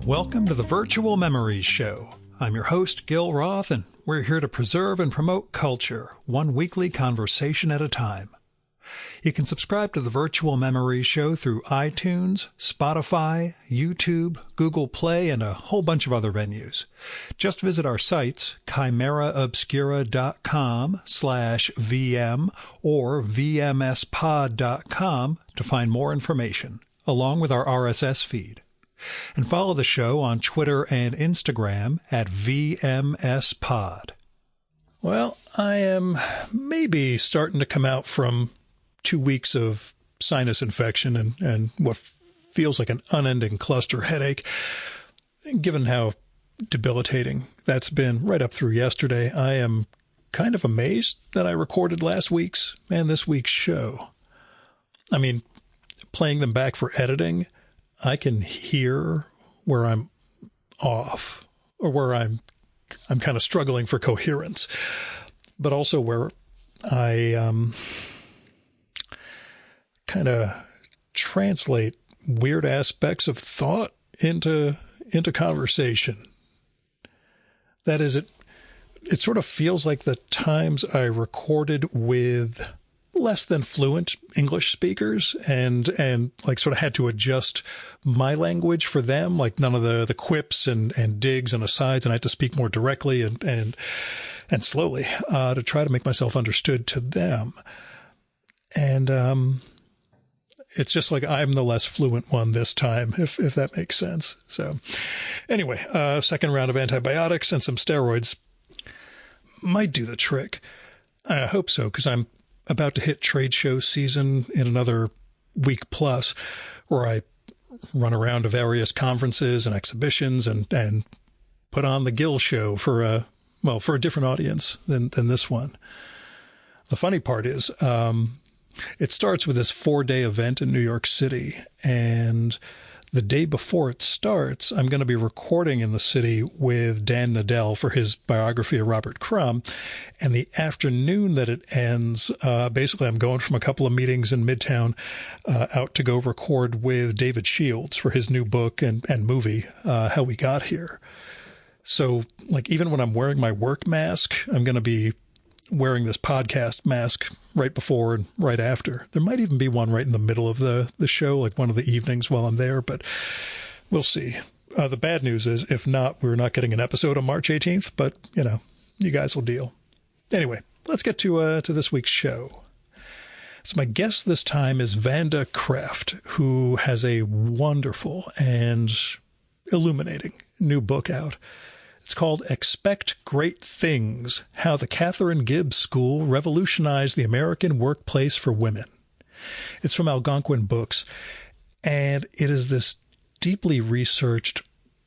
Welcome to the Virtual Memories Show. I'm your host, Gil Roth, and we're here to preserve and promote culture, one weekly conversation at a time. You can subscribe to the Virtual Memories Show through iTunes, Spotify, YouTube, Google Play, and a whole bunch of other venues. Just visit our sites, chimeraobscura.com/VM or vmspod.com to find more information, along with our RSS feed. And follow the show on Twitter and Instagram at VMSPod. Well, I am maybe starting to come out from 2 weeks of sinus infection and what feels like an unending cluster headache. Given how debilitating that's been right up through yesterday, I am kind of amazed that I recorded last week's and this week's show. I mean, playing them back for editing, I can hear where I'm off or where I'm kind of struggling for coherence, but also where I kind of translate weird aspects of thought into conversation. That is, it sort of feels like the times I recorded with less than fluent English speakers and like sort of had to adjust my language for them, like none of the quips and digs and asides, and I had to speak more directly and slowly to try to make myself understood to them. And it's just like I'm the less fluent one this time, if that makes sense. So anyway, second round of antibiotics and some steroids might do the trick. I hope so, because I'm about to hit trade show season in another week plus, where I run around to various conferences and exhibitions and put on the Gil show for a different audience than this one. The funny part is, it starts with this 4-day event in New York City, and the day before it starts, I'm going to be recording in the city with Dan Nadell for his biography of Robert Crumb. And the afternoon that it ends, basically I'm going from a couple of meetings in Midtown out to go record with David Shields for his new book and movie, How We Got Here. So, like, even when I'm wearing my work mask, I'm going to be wearing this podcast mask right before and right after. There might even be one right in the middle of the show, like one of the evenings while I'm there, but we'll see. The bad news is, if not, we're not getting an episode on March 18th, but, you guys will deal. Anyway, let's get to this week's show. So my guest this time is Vanda Krefft, who has a wonderful and illuminating new book out. It's called Expect Great Things: How the Katharine Gibbs School Revolutionized the American Workplace for Women. It's from Algonquin Books, and it is this deeply researched,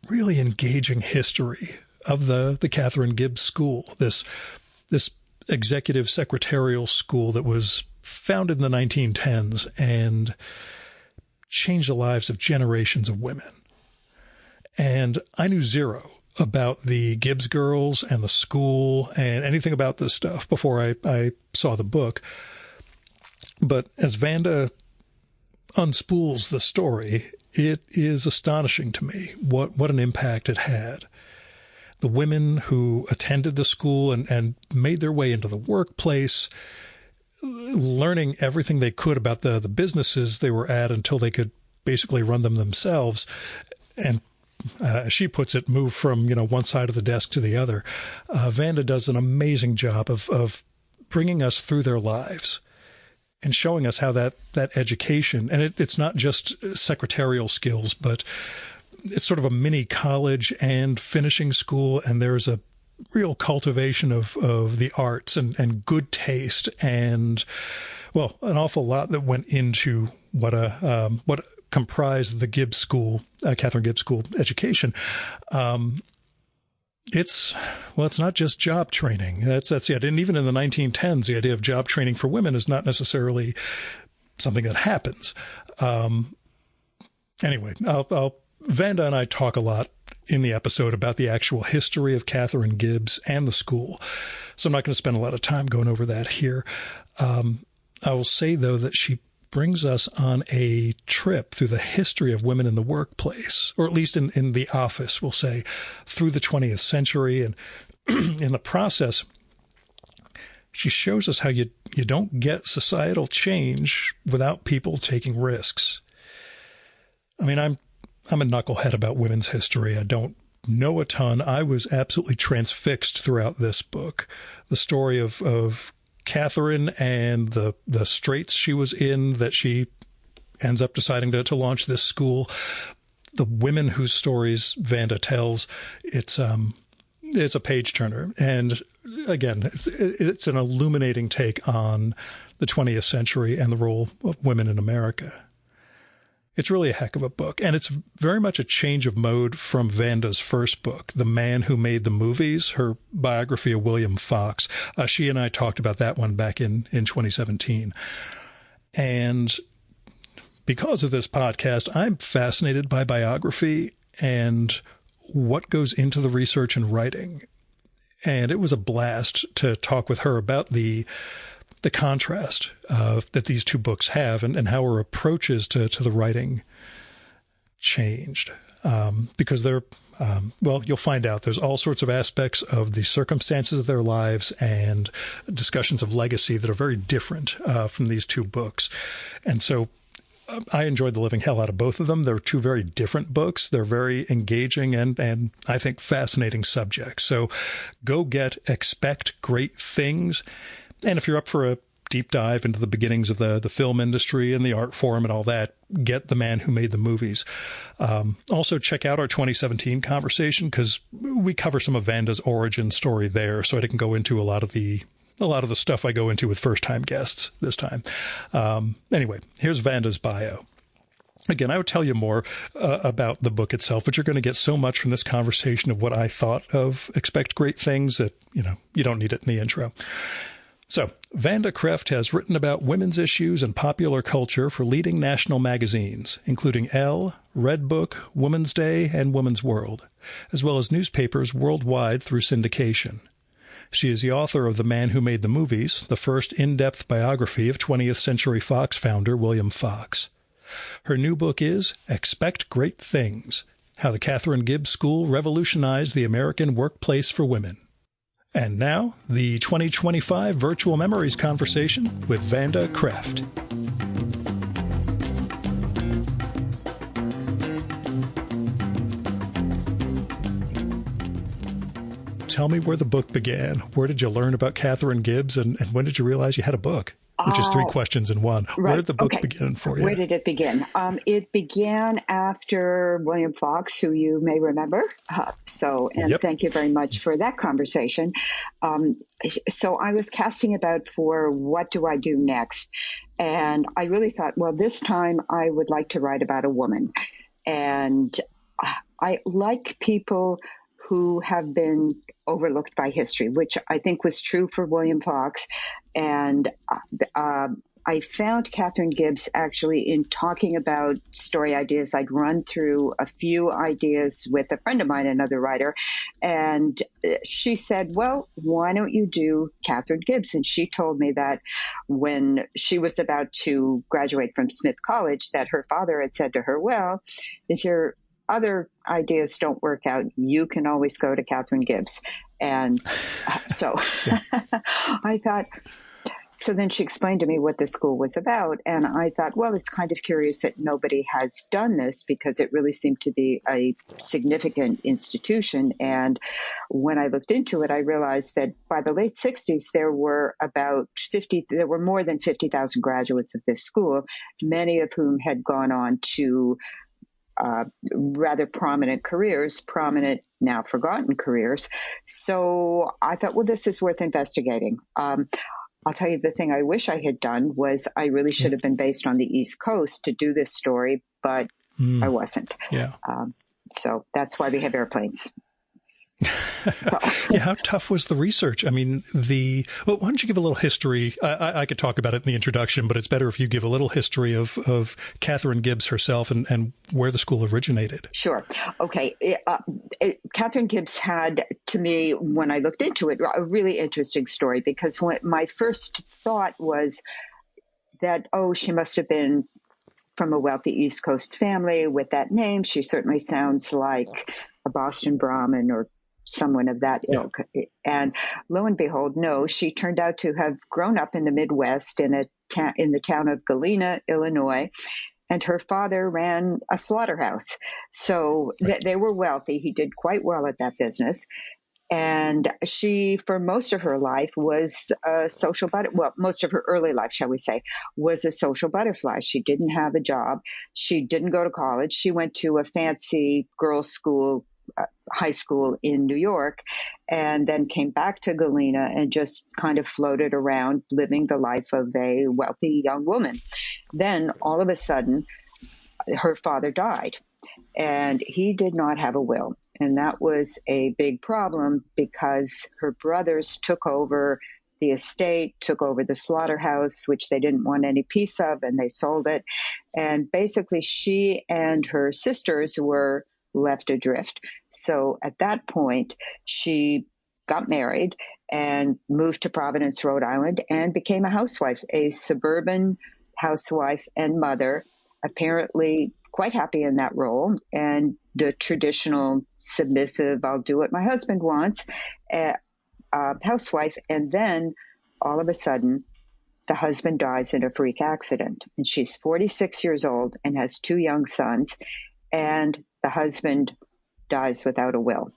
really engaging history of the Katharine Gibbs School, this executive secretarial school that was founded in the 1910s and changed the lives of generations of women. And I knew zero about the Gibbs girls and the school and anything about this stuff before I saw the book. But as Vanda unspools the story, it is astonishing to me what an impact it had. The women who attended the school and made their way into the workplace, learning everything they could about the businesses they were at until they could basically run them themselves, and as she puts it, move from, one side of the desk to the other. Vanda does an amazing job of bringing us through their lives and showing us how that education, and it's not just secretarial skills, but it's sort of a mini college and finishing school, and there's a real cultivation of the arts and good taste and, well, an awful lot that went into what comprised the Gibbs School, Katharine Gibbs School education. It's not just job training. That's the idea. And even in the 1910s, the idea of job training for women is not necessarily something that happens. Anyway, Vanda and I talk a lot in the episode about the actual history of Katharine Gibbs and the school, so I'm not going to spend a lot of time going over that here. I will say, though, that she brings us on a trip through the history of women in the workplace, or at least in the office, we'll say, through the 20th century. And in the process, she shows us how you don't get societal change without people taking risks. I mean, I'm a knucklehead about women's history. I don't know a ton. I was absolutely transfixed throughout this book. The story of Catherine and the straits she was in, that she ends up deciding to launch this school. The women whose stories Vanda tells, it's a page turner. And again, it's an illuminating take on the 20th century and the role of women in America. It's really a heck of a book, and it's very much a change of mode from Vanda's first book, The Man Who Made the Movies, her biography of William Fox. She and I talked about that one back in 2017. And because of this podcast, I'm fascinated by biography and what goes into the research and writing. And it was a blast to talk with her about the contrast that these two books have and how her approaches to the writing changed. Because they're, well, you'll find out there's all sorts of aspects of the circumstances of their lives and discussions of legacy that are very different from these two books. And so I enjoyed the living hell out of both of them. They're two very different books. They're very engaging and I think fascinating subjects. So go get Expect Great Things. And if you're up for a deep dive into the beginnings of the film industry and the art form and all that, get The Man Who Made the Movies. Also, check out our 2017 conversation, because we cover some of Vanda's origin story there, so I didn't go into a lot of the stuff I go into with first-time guests this time. Anyway, here's Vanda's bio. Again, I would tell you more about the book itself, but you're going to get so much from this conversation of what I thought of Expect Great Things that, you don't need it in the intro. So, Vanda Krefft has written about women's issues and popular culture for leading national magazines, including Elle, Redbook, Woman's Day, and Woman's World, as well as newspapers worldwide through syndication. She is the author of The Man Who Made the Movies, the first in-depth biography of 20th Century Fox founder William Fox. Her new book is Expect Great Things, How the Katharine Gibbs School Revolutionized the American Workplace for Women. And now, the 2025 Virtual Memories Conversation with Vanda Krefft. Tell me where the book began. Where did you learn about Katharine Gibbs, and when did you realize you had a book? Which is three questions in one. Right. Where did the book begin for you? Where did it begin? It began after William Fox, who you may remember. Thank you very much for that conversation. So I was casting about for what do I do next? And I really thought, well, this time I would like to write about a woman. And I like people who have been overlooked by history, which I think was true for William Fox. And I found Katharine Gibbs actually in talking about story ideas. I'd run through a few ideas with a friend of mine, another writer, and she said, well, why don't you do Katharine Gibbs? And she told me that when she was about to graduate from Smith College, that her father had said to her, well, if you're other ideas don't work out, you can always go to Katharine Gibbs. And so I thought, so then she explained to me what the school was about. And I thought, well, it's kind of curious that nobody has done this, because it really seemed to be a significant institution. And when I looked into it, I realized that by the late 60s, there were more than 50,000 graduates of this school, many of whom had gone on to rather prominent careers, prominent, now forgotten careers. So I thought, well, this is worth investigating. I'll tell you, the thing I wish I had done was I really should have been based on the East Coast to do this story, but I wasn't. Yeah. So that's why we have airplanes. Yeah, how tough was the research? I mean, why don't you give a little history? I could talk about it in the introduction, but it's better if you give a little history of Katharine Gibbs herself and where the school originated. Sure. Okay. Katharine Gibbs had, to me, when I looked into it, a really interesting story, because my first thought was, that, oh, she must have been from a wealthy East Coast family with that name. She certainly sounds like a Boston Brahmin or someone of that ilk. And lo and behold, no, she turned out to have grown up in the Midwest in the town of Galena, Illinois. And her father ran a slaughterhouse. So they were wealthy. He did quite well at that business. And she, for most of her life, was a social well, most of her early life, shall we say, was a social butterfly. She didn't have a job. She didn't go to college. She went to a fancy girls' school, high school in New York, and then came back to Galena and just kind of floated around living the life of a wealthy young woman. Then all of a sudden, her father died. And he did not have a will. And that was a big problem because her brothers took over the estate, took over the slaughterhouse, which they didn't want any piece of, and they sold it. And basically, she and her sisters were left adrift. So at that point, she got married and moved to Providence, Rhode Island, and became a housewife, a suburban housewife and mother, apparently quite happy in that role, and the traditional submissive, I'll do what my husband wants, housewife. And then all of a sudden, the husband dies in a freak accident. And she's 46 years old and has 2 young sons. And the husband dies without a will.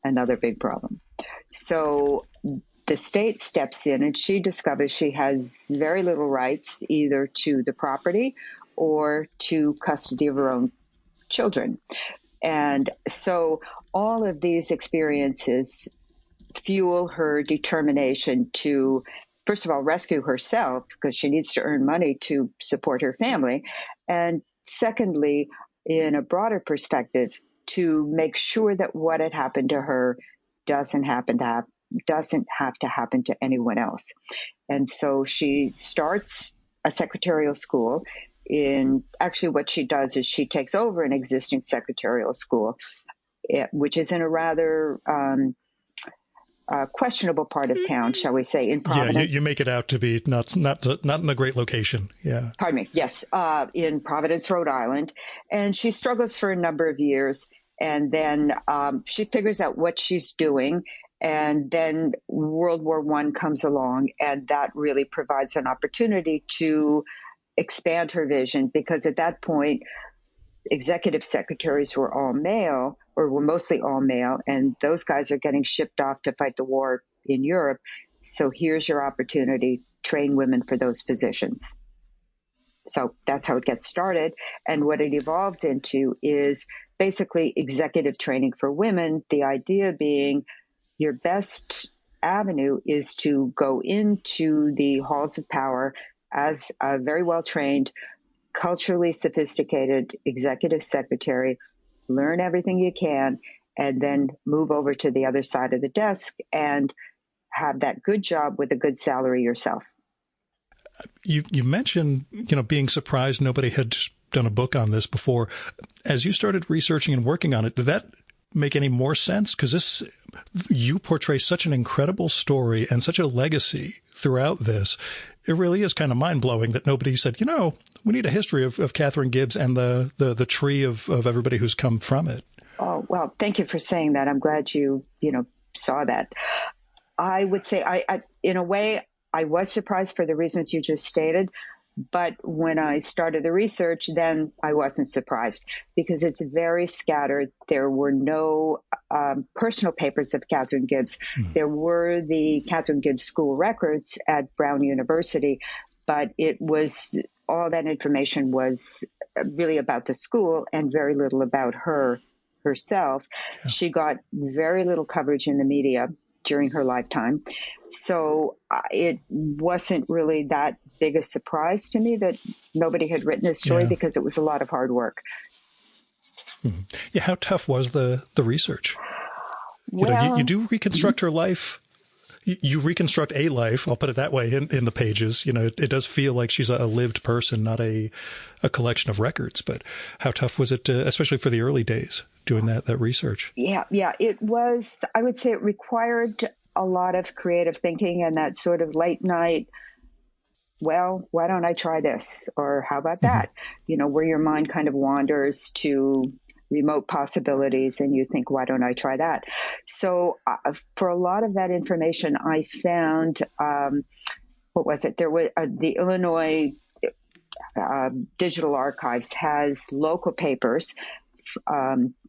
Another big problem. So the state steps in and she discovers she has very little rights either to the property or to custody of her own children. And so all of these experiences fuel her determination to, first of all, rescue herself because she needs to earn money to support her family. And secondly, in a broader perspective, to make sure that what had happened to her doesn't have to happen to anyone else. And so she starts a secretarial school. Actually, what she does is she takes over an existing secretarial school, which is in a rather questionable part of town, shall we say, in Providence. Yeah, you make it out to be not in a great location. Yeah. Pardon me. Yes, in Providence, Rhode Island. And she struggles for a number of years. And then she figures out what she's doing. And then World War I comes along, and that really provides an opportunity to expand her vision, because at that point, executive secretaries were all male, or were mostly all male, and those guys are getting shipped off to fight the war in Europe. So here's your opportunity, train women for those positions. So that's how it gets started. And what it evolves into is basically executive training for women, the idea being your best avenue is to go into the halls of power as a very well-trained, culturally sophisticated executive secretary, learn everything you can, and then move over to the other side of the desk and have that good job with a good salary yourself. You mentioned, being surprised nobody had done a book on this before. As you started researching and working on it, did that make any more sense? Because you portray such an incredible story and such a legacy throughout this. It really is kind of mind-blowing that nobody said, we need a history of Katharine Gibbs and the tree of everybody who's come from it. Oh, well, thank you for saying that. I'm glad you saw that. I would say I in a way, I was surprised for the reasons you just stated. But when I started the research, then I wasn't surprised because it's very scattered. There were no personal papers of Katharine Gibbs. There were the Katharine Gibbs school records at Brown University, but it was all that information was really about the school and very little about herself. Yeah. She got very little coverage in the media during her lifetime. So it wasn't really that big a surprise to me that nobody had written this story because it was a lot of hard work. Yeah, how tough was the research? Well, you do reconstruct her life. You reconstruct a life, I'll put it that way, in the pages. It does feel like she's a lived person, not a collection of records. But how tough was it, especially for the early days, doing that research? Yeah, it was. I would say it required a lot of creative thinking and that sort of late night well, why don't I try this? Or how about Mm-hmm. that? Where your mind kind of wanders to remote possibilities and you think, why don't I try that? So for a lot of that information, I found, what was it? There was the Illinois Digital Archives has local papers,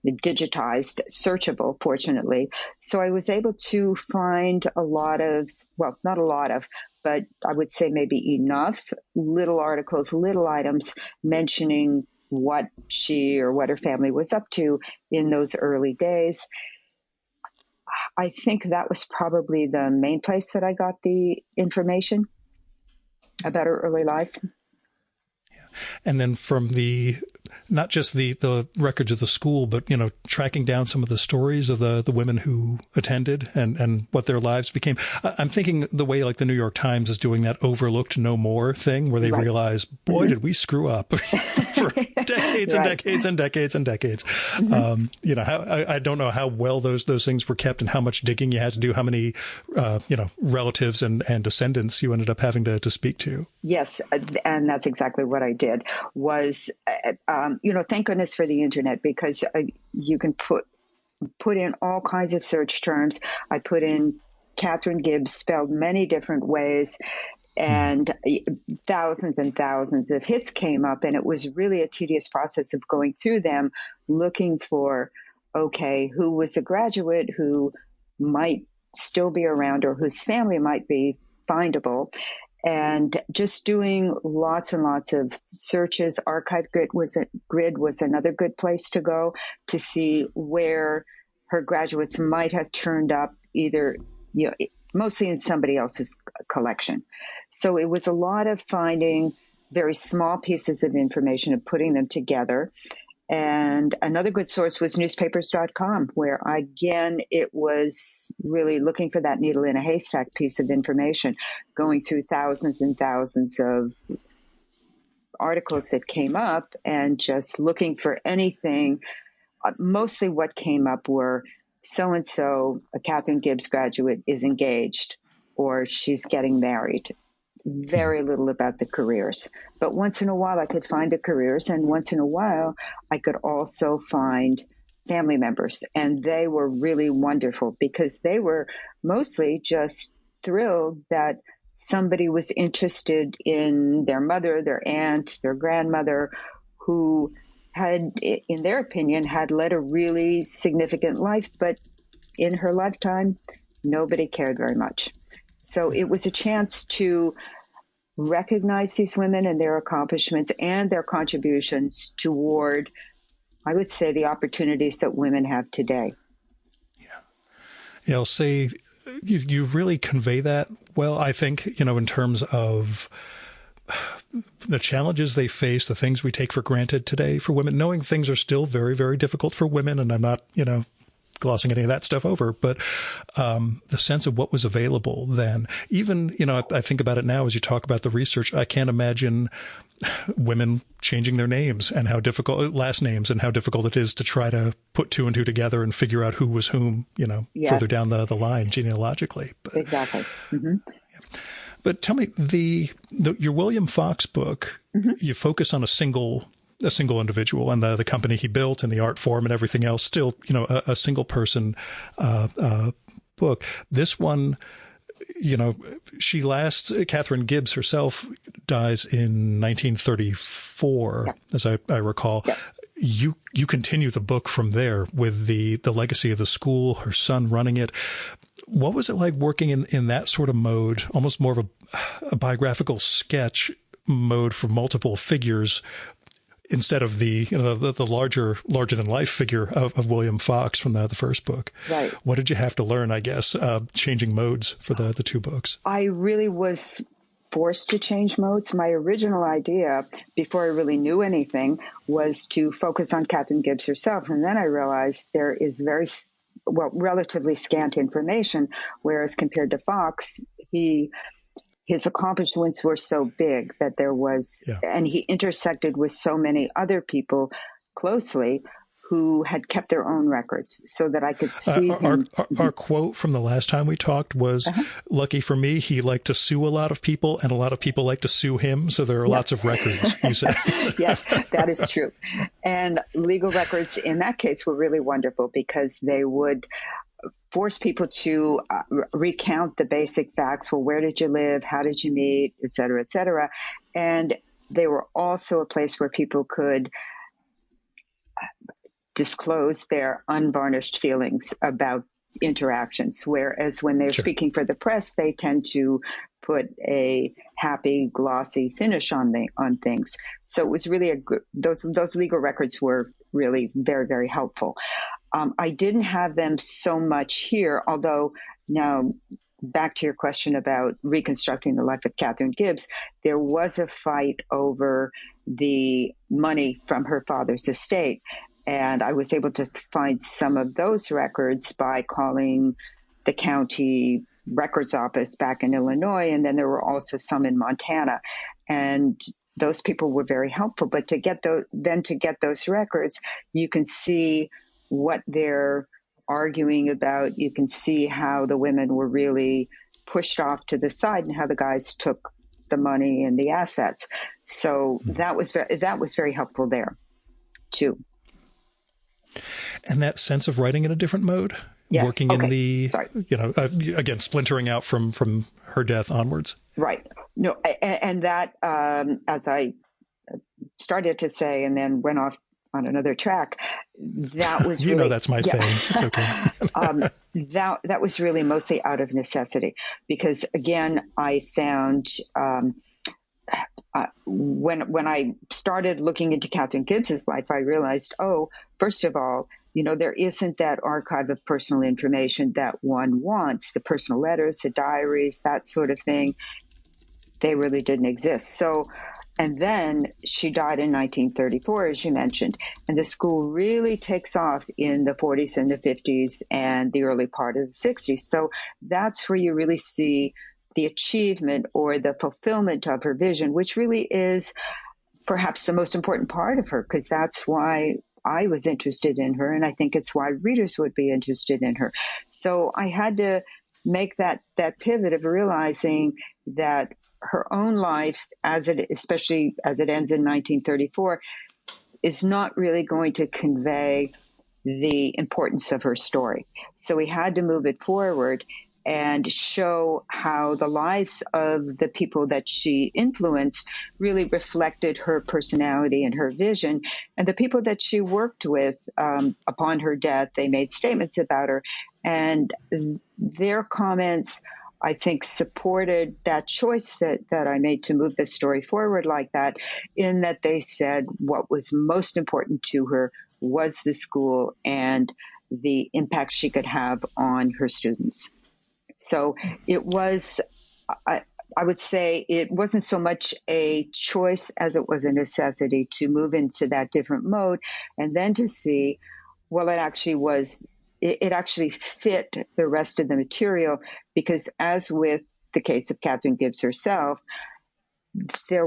digitized, searchable, fortunately. So I was able to find a lot of, well, not a lot of, but I would say maybe enough little articles, little items mentioning what she or what her family was up to in those early days. I think that was probably the main place that I got the information about her early life. And then from not just the records of the school, but, tracking down some of the stories of the women who attended and what their lives became. I'm thinking the way like the New York Times is doing that overlooked no more thing where they Right. realize, boy, Mm-hmm. did we screw up for decades and Right. decades and decades and decades. Mm-hmm. I don't know how well those things were kept and how much digging you had to do, how many, relatives and descendants you ended up having to speak to. Yes, and that's exactly what I did. Was thank goodness for the internet, because you can put in all kinds of search terms. I put in Catherine Gibbs spelled many different ways, and thousands and thousands of hits came up, and it was really a tedious process of going through them, looking for, okay, who was a graduate who might still be around or whose family might be findable. And just doing lots and lots of searches. Archive Grid was another good place to go to see where her graduates might have turned up, either, mostly in somebody else's collection. So it was a lot of finding very small pieces of information and putting them together. And another good source was newspapers.com, where again, it was really looking for that needle in a haystack piece of information, going through thousands and thousands of articles that came up and just looking for anything. Mostly what came up were so-and-so, a Catherine Gibbs graduate, is engaged or she's getting married. Very little about the careers. But once in a while I could find the careers, and once in a while I could also find family members. And they were really wonderful because they were mostly just thrilled that somebody was interested in their mother, their aunt, their grandmother, who had, in their opinion, had led a really significant life, but in her lifetime, nobody cared very much. So it was a chance to recognize these women and their accomplishments and their contributions toward, I would say, the opportunities that women have today. Yeah, I'll say you really convey that well, I think, in terms of the challenges they face, the things we take for granted today for women, knowing things are still very, very difficult for women. And I'm not, glossing any of that stuff over, but the sense of what was available then, even, I think about it now as you talk about the research, I can't imagine women changing their names and how difficult, last names, and how difficult it is to try to put two and two together and figure out who was whom, Yes. further down the line genealogically. But, Exactly. Mm-hmm. But tell me, your William Fox book, you focus on a single individual and the company he built and the art form and everything else, still, a single person book. This one, Catherine Gibbs herself dies in 1934, as I recall. Yeah. You continue the book from there with the legacy of the school, her son running it. What was it like working in that sort of mode, almost more of a biographical sketch mode for multiple figures, instead of the larger than life figure of William Fox from the first book? Right. What did you have to learn, I guess, changing modes for the two books? I really was forced to change modes. My original idea, before I really knew anything, was to focus on Catherine Gibbs herself. And then I realized there is relatively scant information, whereas compared to Fox, his accomplishments were so big that there was, and he intersected with so many other people closely who had kept their own records so that I could see him. Our quote from the last time we talked was, lucky for me, he liked to sue a lot of people, and a lot of people like to sue him, so there are lots of records, you said. Yes, that is true. And legal records in that case were really wonderful because they would force people to recount the basic facts. Well, where did you live? How did you meet? Et cetera, et cetera. And they were also a place where people could disclose their unvarnished feelings about interactions, whereas when they're speaking for the press, they tend to put a happy, glossy finish on things. So it was really those legal records were really very, very helpful. I didn't have them so much here, although now back to your question about reconstructing the life of Catherine Gibbs, there was a fight over the money from her father's estate. And I was able to find some of those records by calling the county records office back in Illinois. And then there were also some in Montana. And those people were very helpful. But to get those records, you can see what they're arguing about. You can see how the women were really pushed off to the side and how the guys took the money and the assets. So that was very helpful there too. And that sense of writing in a different mode, working in the, again, splintering out from her death onwards. Right. No, and that, as I started to say and then went off on another track, that was really, that's my thing. It's okay. That was really mostly out of necessity because, again, I found when I started looking into Catherine Gibbs's life, I realized, first of all, there isn't that archive of personal information that one wants, the personal letters, the diaries, that sort of thing. They really didn't exist. So, and then she died in 1934, as you mentioned, and the school really takes off in the 40s and the 50s and the early part of the 60s. So that's where you really see the achievement or the fulfillment of her vision, which really is perhaps the most important part of her, because that's why I was interested in her, and I think it's why readers would be interested in her. So I had to make that pivot of realizing that her own life, especially as it ends in 1934, is not really going to convey the importance of her story. So we had to move it forward and show how the lives of the people that she influenced really reflected her personality and her vision. And the people that she worked with upon her death, they made statements about her. And their comments, I think, supported that choice that I made to move the story forward like that, in that they said what was most important to her was the school and the impact she could have on her students. So it was, I would say it wasn't so much a choice as it was a necessity to move into that different mode, and then to see, well, it actually fit the rest of the material, because as with the case of Catherine Gibbs herself, there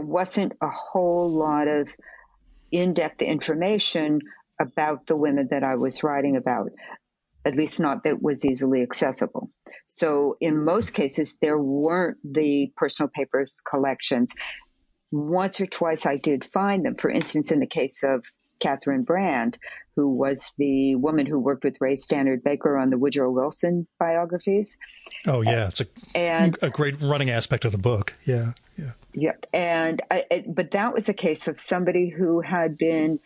wasn't a whole lot of in-depth information about the women that I was writing about, at least not that was easily accessible. So in most cases, there weren't the personal papers collections. Once or twice I did find them. For instance, in the case of Catherine Brand, who was the woman who worked with Ray Stannard Baker on the Woodrow Wilson biographies. Oh, yeah. It's a great running aspect of the book. Yeah. Yeah. Yeah. And but that was a case of somebody who had been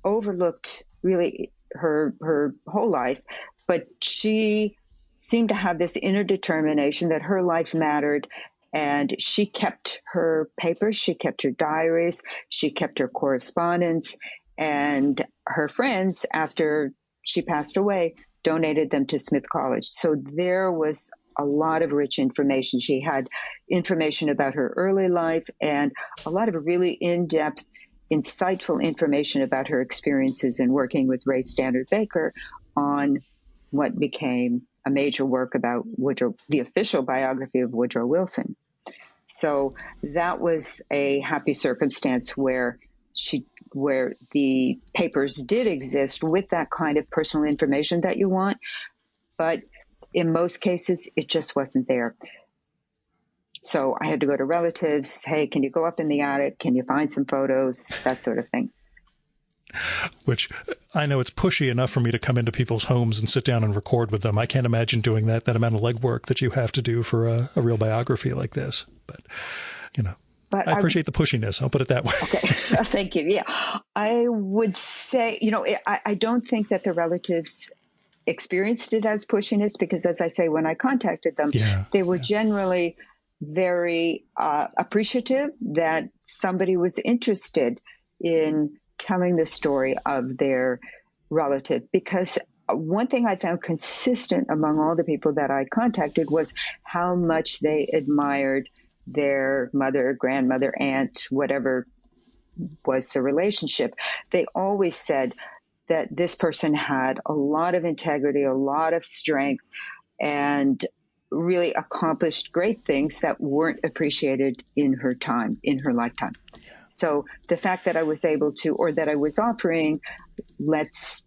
overlooked really her whole life, but she seemed to have this inner determination that her life mattered, and she kept her papers, she kept her diaries, she kept her correspondence, and her friends, after she passed away, donated them to Smith College. So there was a lot of rich information. She had information about her early life and a lot of really in-depth, insightful information about her experiences in working with Ray Stannard Baker on what became a major work about Woodrow, the official biography of Woodrow Wilson. So that was a happy circumstance where where the papers did exist with that kind of personal information that you want. But in most cases, it just wasn't there. So I had to go to relatives. Hey, can you go up in the attic? Can you find some photos? That sort of thing. Which I know it's pushy enough for me to come into people's homes and sit down and record with them. I can't imagine doing that amount of legwork that you have to do for a real biography like this. But, But I appreciate the pushiness. I'll put it that way. Okay. Thank you. Yeah. I would say, I don't think that the relatives experienced it as pushiness because, as I say, when I contacted them, they were generally very appreciative that somebody was interested in telling the story of their relative. Because one thing I found consistent among all the people that I contacted was how much they admired their mother, grandmother, aunt, whatever was the relationship. They always said that this person had a lot of integrity, a lot of strength, and really accomplished great things that weren't appreciated in her lifetime. So the fact that I was able to, or that I was offering, let's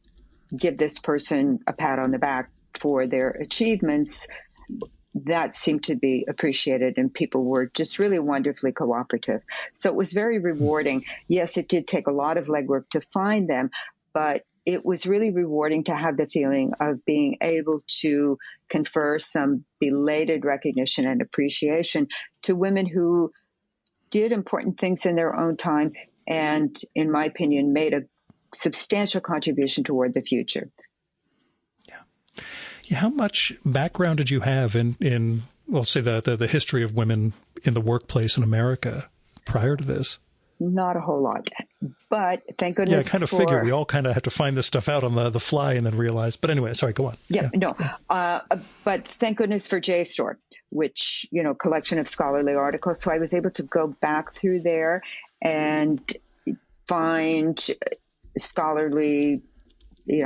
give this person a pat on the back for their achievements, that seemed to be appreciated, and people were just really wonderfully cooperative. So it was very rewarding. Yes, it did take a lot of legwork to find them, but it was really rewarding to have the feeling of being able to confer some belated recognition and appreciation to women who did important things in their own time and, in my opinion, made a substantial contribution toward the future. Yeah. How much background did you have in well, say the history of women in the workplace in America prior to this? Not a whole lot, but thank goodness. Yeah, I kind of figure we all kind of have to find this stuff out on the fly and then realize. But anyway, sorry, go on. But thank goodness for JSTOR, which, collection of scholarly articles. So I was able to go back through there and find scholarly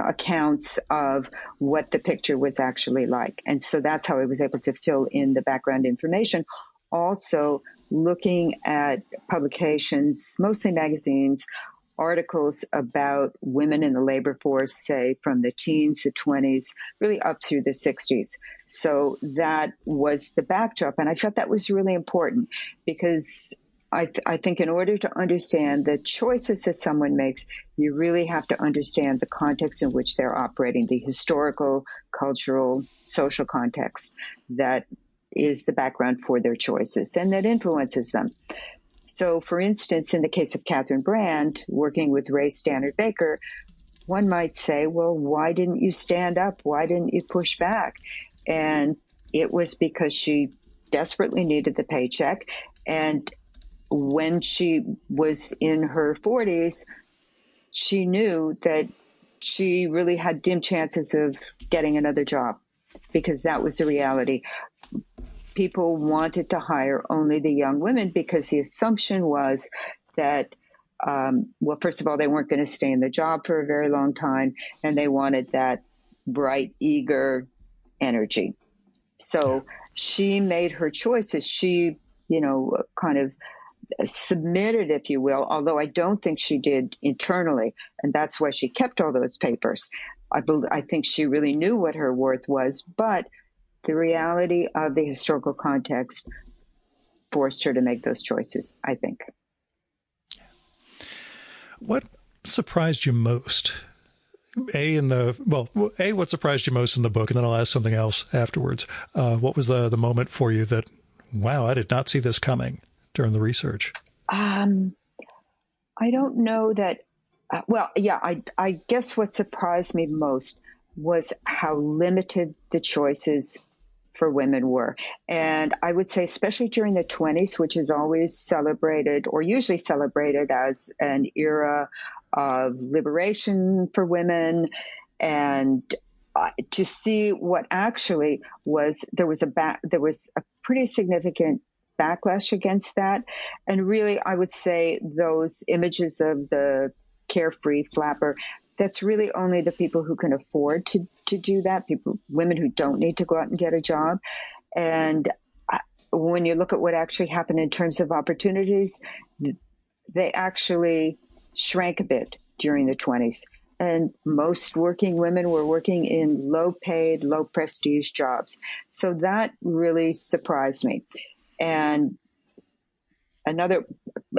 accounts of what the picture was actually like. And so that's how I was able to fill in the background information. Also, looking at publications, mostly magazines, articles about women in the labor force, say from the teens, the 20s, really up through the 60s. So that was the backdrop. And I felt that was really important because I think in order to understand the choices that someone makes, you really have to understand the context in which they're operating, the historical, cultural, social context that is the background for their choices and that influences them. So, for instance, in the case of Catherine Brand, working with Ray Stannard Baker, one might say, well, why didn't you stand up? Why didn't you push back? And it was because she desperately needed the paycheck. And when she was in her 40s, she knew that she really had dim chances of getting another job because that was the reality. People wanted to hire only the young women because the assumption was that, well, first of all, they weren't going to stay in the job for a very long time, and they wanted that bright, eager energy. So she made her choices. She, kind of submitted, if you will, although I don't think she did internally, and that's why she kept all those papers. I think she really knew what her worth was, but the reality of the historical context forced her to make those choices, I think. What surprised you most? What surprised you most in the book? And then I'll ask something else afterwards. What was the moment for you that, wow, I did not see this coming during the research? I don't know that. I guess what surprised me most was how limited the choices for women were. And I would say, especially during the 20s, which is always celebrated or usually celebrated as an era of liberation for women, and to see what actually was, there was a pretty significant backlash against that. And really, I would say those images of the carefree flapper, that's really only the people who can afford to do that, women who don't need to go out and get a job. And when you look at what actually happened in terms of opportunities, they actually shrank a bit during the 20s. And most working women were working in low-paid, low-prestige jobs. So that really surprised me. And another,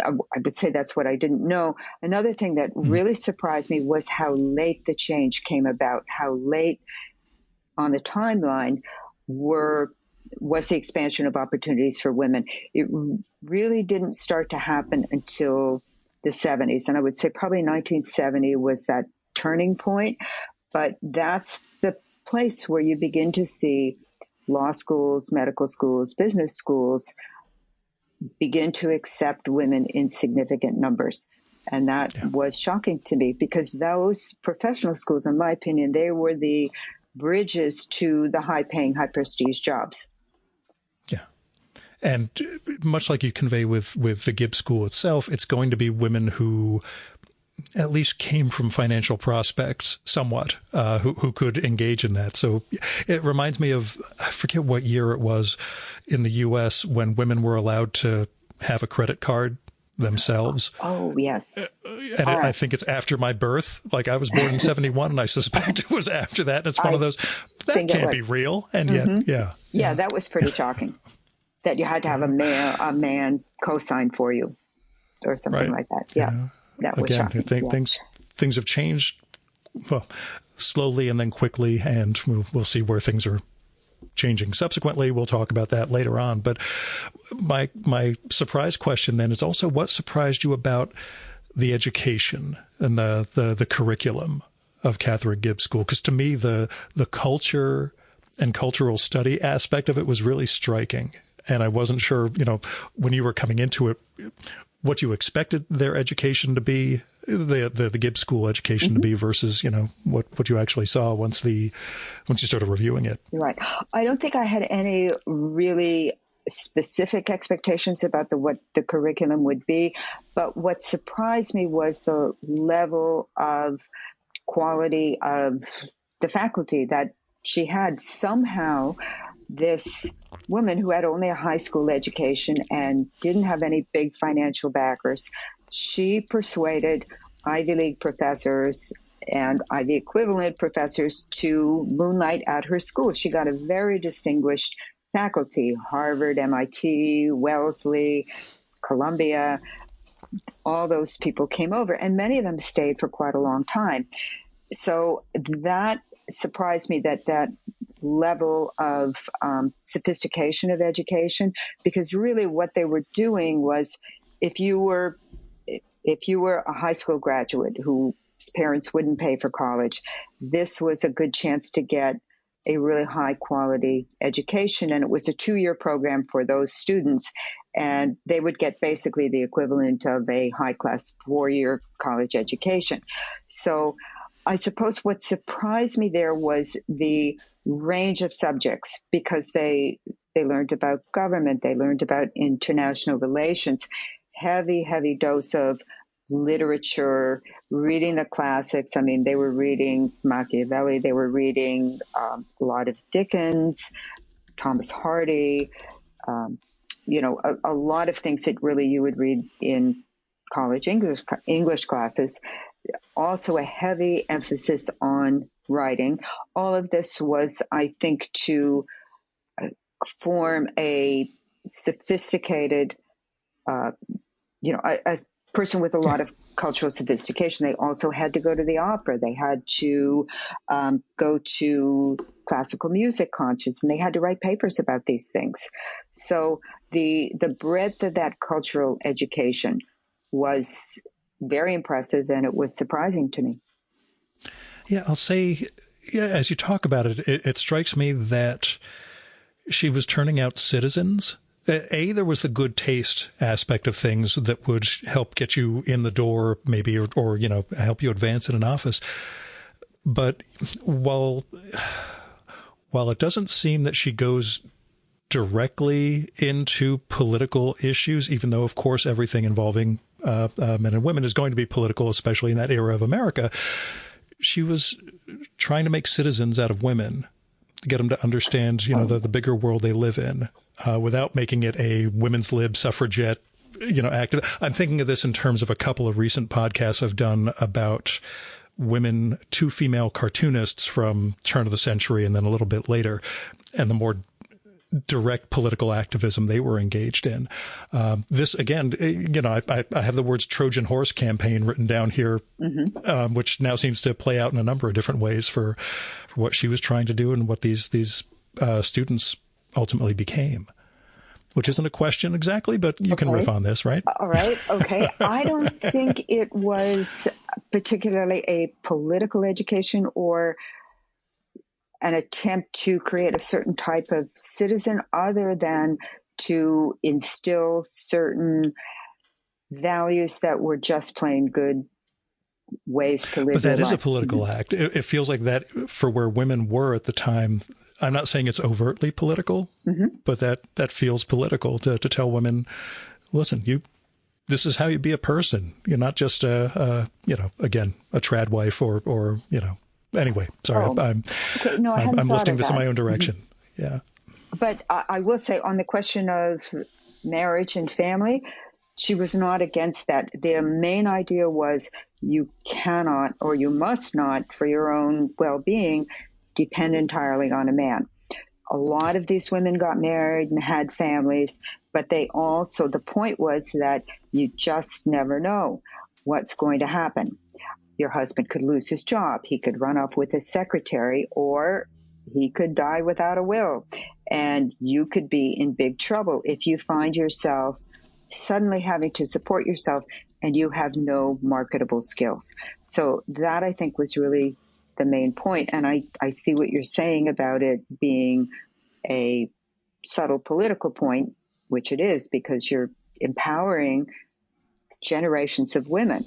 I would say that's what I didn't know. Another thing that really surprised me was how late the change came about, how late on the timeline was the expansion of opportunities for women. It really didn't start to happen until the 70s. And I would say probably 1970 was that turning point. But that's the place where you begin to see law schools, medical schools, business schools begin to accept women in significant numbers. And that was shocking to me, because those professional schools, in my opinion, they were the bridges to the high-paying, high-prestige jobs. Yeah. And much like you convey with the Gibbs School itself, it's going to be women who at least came from financial prospects somewhat, who could engage in that. So it reminds me of, I forget what year it was in the U.S. when women were allowed to have a credit card themselves. Oh, yes. And I think it's after my birth. Like, I was born in 71, and I suspect it was after that. And it's one of those, that can't be real. And yet, Yeah, that was pretty shocking, that you had to have a man co-sign for you or something like that. Yeah. That was shocking. Things have changed, well, slowly and then quickly, and we'll see where things are changing subsequently. We'll talk about that later on. But my surprise question then is also, what surprised you about the education and the curriculum of Catherine Gibbs School? Because to me, the culture and cultural study aspect of it was really striking. And I wasn't sure, when you were coming into it, what you expected their education to be, the Gibbs School education to be, versus, what you actually saw once you started reviewing it. Right. I don't think I had any really specific expectations about what the curriculum would be, but what surprised me was the level of quality of the faculty that she had. Somehow, this woman who had only a high school education and didn't have any big financial backers, she persuaded Ivy League professors and Ivy equivalent professors to moonlight at her school. She got a very distinguished faculty: Harvard, MIT, Wellesley, Columbia. All those people came over, and many of them stayed for quite a long time. So that surprised me, that level of sophistication of education, because really what they were doing was, if you were a high school graduate whose parents wouldn't pay for college, this was a good chance to get a really high quality education. And it was a 2-year program for those students, and they would get basically the equivalent of a high class 4-year college education. So I suppose what surprised me there was the range of subjects, because they learned about government, they learned about international relations, heavy dose of literature, reading the classics. I mean, they were reading Machiavelli, they were reading a lot of Dickens, Thomas Hardy, a lot of things that really you would read in college English classes. Also a heavy emphasis on writing. All of this was, I think, to form a sophisticated, a person with a lot of cultural sophistication. They also had to go to the opera. They had to go to classical music concerts, and they had to write papers about these things. So the breadth of that cultural education was very impressive, and it was surprising to me. Yeah, I'll say, as you talk about it, it strikes me that she was turning out citizens. There was the good taste aspect of things that would help get you in the door, maybe, or help you advance in an office. But while it doesn't seem that she goes directly into political issues, even though, of course, everything involving men and women is going to be political, especially in that era of America, she was trying to make citizens out of women, to get them to understand, the bigger world they live in, without making it a women's lib suffragette active. I'm thinking of this in terms of a couple of recent podcasts I've done about two female cartoonists from turn of the century and then a little bit later, and the more direct political activism they were engaged in. This again, I have the words Trojan horse campaign written down here, which now seems to play out in a number of different ways for what she was trying to do and what these students ultimately became. Which isn't a question exactly, but you can riff on this, right? All right. Okay. I don't think it was particularly a political education or an attempt to create a certain type of citizen, other than to instill certain values that were just plain good ways to live. But that is a political act. It feels like that for where women were at the time. I'm not saying it's overtly political, but that feels political to tell women, listen, this is how you be a person. You're not just again, a trad wife or anyway, sorry. I'm lifting this in my own direction. Yeah. But I will say on the question of marriage and family, she was not against that. The main idea was you cannot or you must not, for your own well-being, depend entirely on a man. A lot of these women got married and had families, but the point was that you just never know what's going to happen. Your husband could lose his job. He could run off with his secretary, or he could die without a will. And you could be in big trouble if you find yourself suddenly having to support yourself and you have no marketable skills. So that, I think, was really the main point. And I see what you're saying about it being a subtle political point, which it is, because you're empowering generations of women.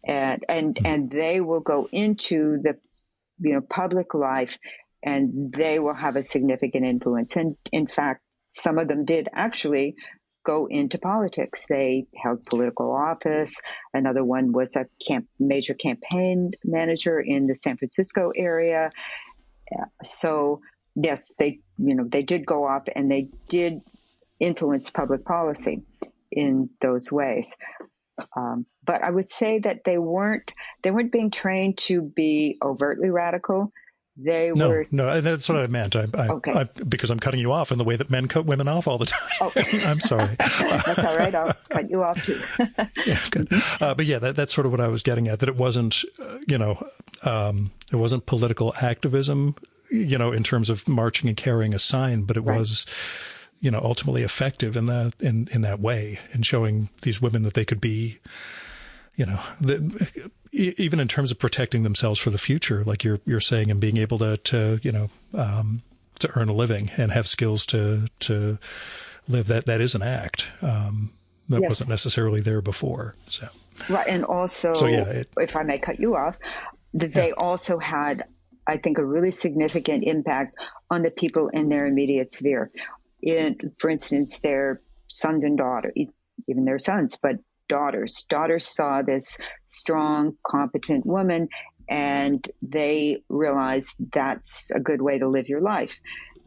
And they will go into the public life, and they will have a significant influence. And in fact, some of them did actually go into politics. They held political office. Another one was a major campaign manager in the San Francisco area. So yes, they did go off and they did influence public policy in those ways. But I would say that they weren't being trained to be overtly radical. No, that's what I meant. Okay. Because I'm cutting you off in the way that men cut women off all the time. Oh. I'm sorry. That's all right. I'll cut you off too. Yeah, good. But yeah, that's sort of what I was getting at, that it wasn't, it wasn't political activism, in terms of marching and carrying a sign, but it was, ultimately effective in that way, in showing these women that they could be, even in terms of protecting themselves for the future, like you're saying, and being able to earn a living and have skills to live. That is an act that wasn't necessarily there before. So right, and also, if I may cut you off, they also had, I think, a really significant impact on the people in their immediate sphere. For instance, their sons and daughters, even their sons, but daughters saw this strong, competent woman, and they realized that's a good way to live your life.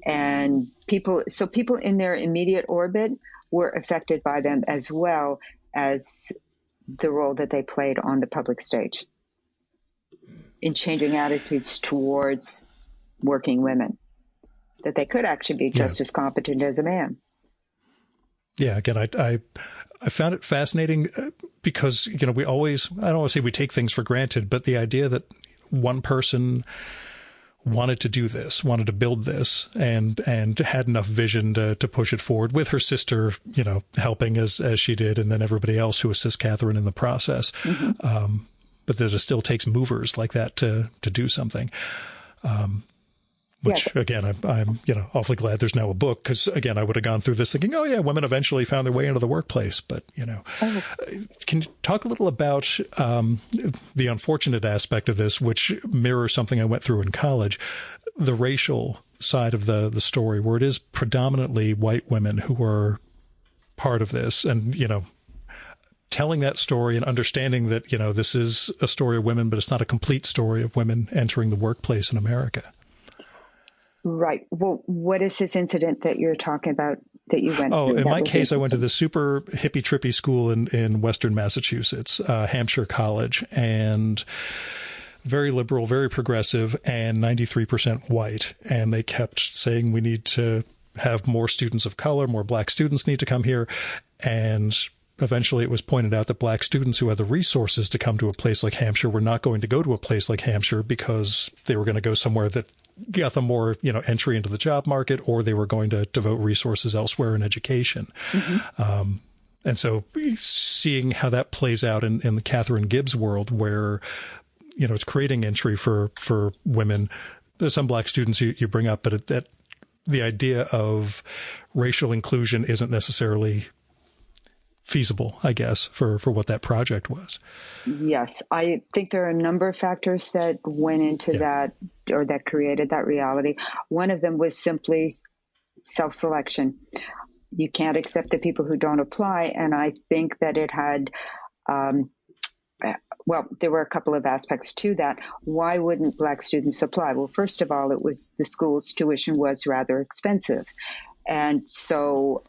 And people in their immediate orbit were affected by them, as well as the role that they played on the public stage in changing attitudes towards working women, that they could actually be just as competent as a man. Yeah, again, I found it fascinating because, we always, I don't want to say we take things for granted, but the idea that one person wanted to do this, wanted to build this, and had enough vision to push it forward, with her sister, helping as she did, and then everybody else who assists Catherine in the process. Mm-hmm. But that it still takes movers like that to do something. Which, again, I'm awfully glad there's now a book, because, again, I would have gone through this thinking, oh, yeah, women eventually found their way into the workplace. But, can you talk a little about the unfortunate aspect of this, which mirrors something I went through in college, the racial side of the story, where it is predominantly white women who are part of this, and, telling that story and understanding that, this is a story of women, but it's not a complete story of women entering the workplace in America. Right. Well, what is this incident that you're talking about that you went Oh, through? in my case, I went to Interesting. the super hippie trippy school in Western Massachusetts, Hampshire College, and very liberal, very progressive, and 93% white. And they kept saying we need to have more students of color, more black students need to come here. And eventually it was pointed out that black students who had the resources to come to a place like Hampshire were not going to go to a place like Hampshire because they were going to go somewhere that got them more, entry into the job market, or they were going to devote resources elsewhere in education. Mm-hmm. And so seeing how that plays out in the Catherine Gibbs world, where, it's creating entry for women. There's some black students you bring up, but that the idea of racial inclusion isn't necessarily feasible, I guess, for what that project was. Yes, I think there are a number of factors that went into that, or that created that reality. One of them was simply self-selection. You can't accept the people who don't apply. And I think that it had, there were a couple of aspects to that. Why wouldn't black students apply? Well, first of all, it was the school's tuition was rather expensive. And so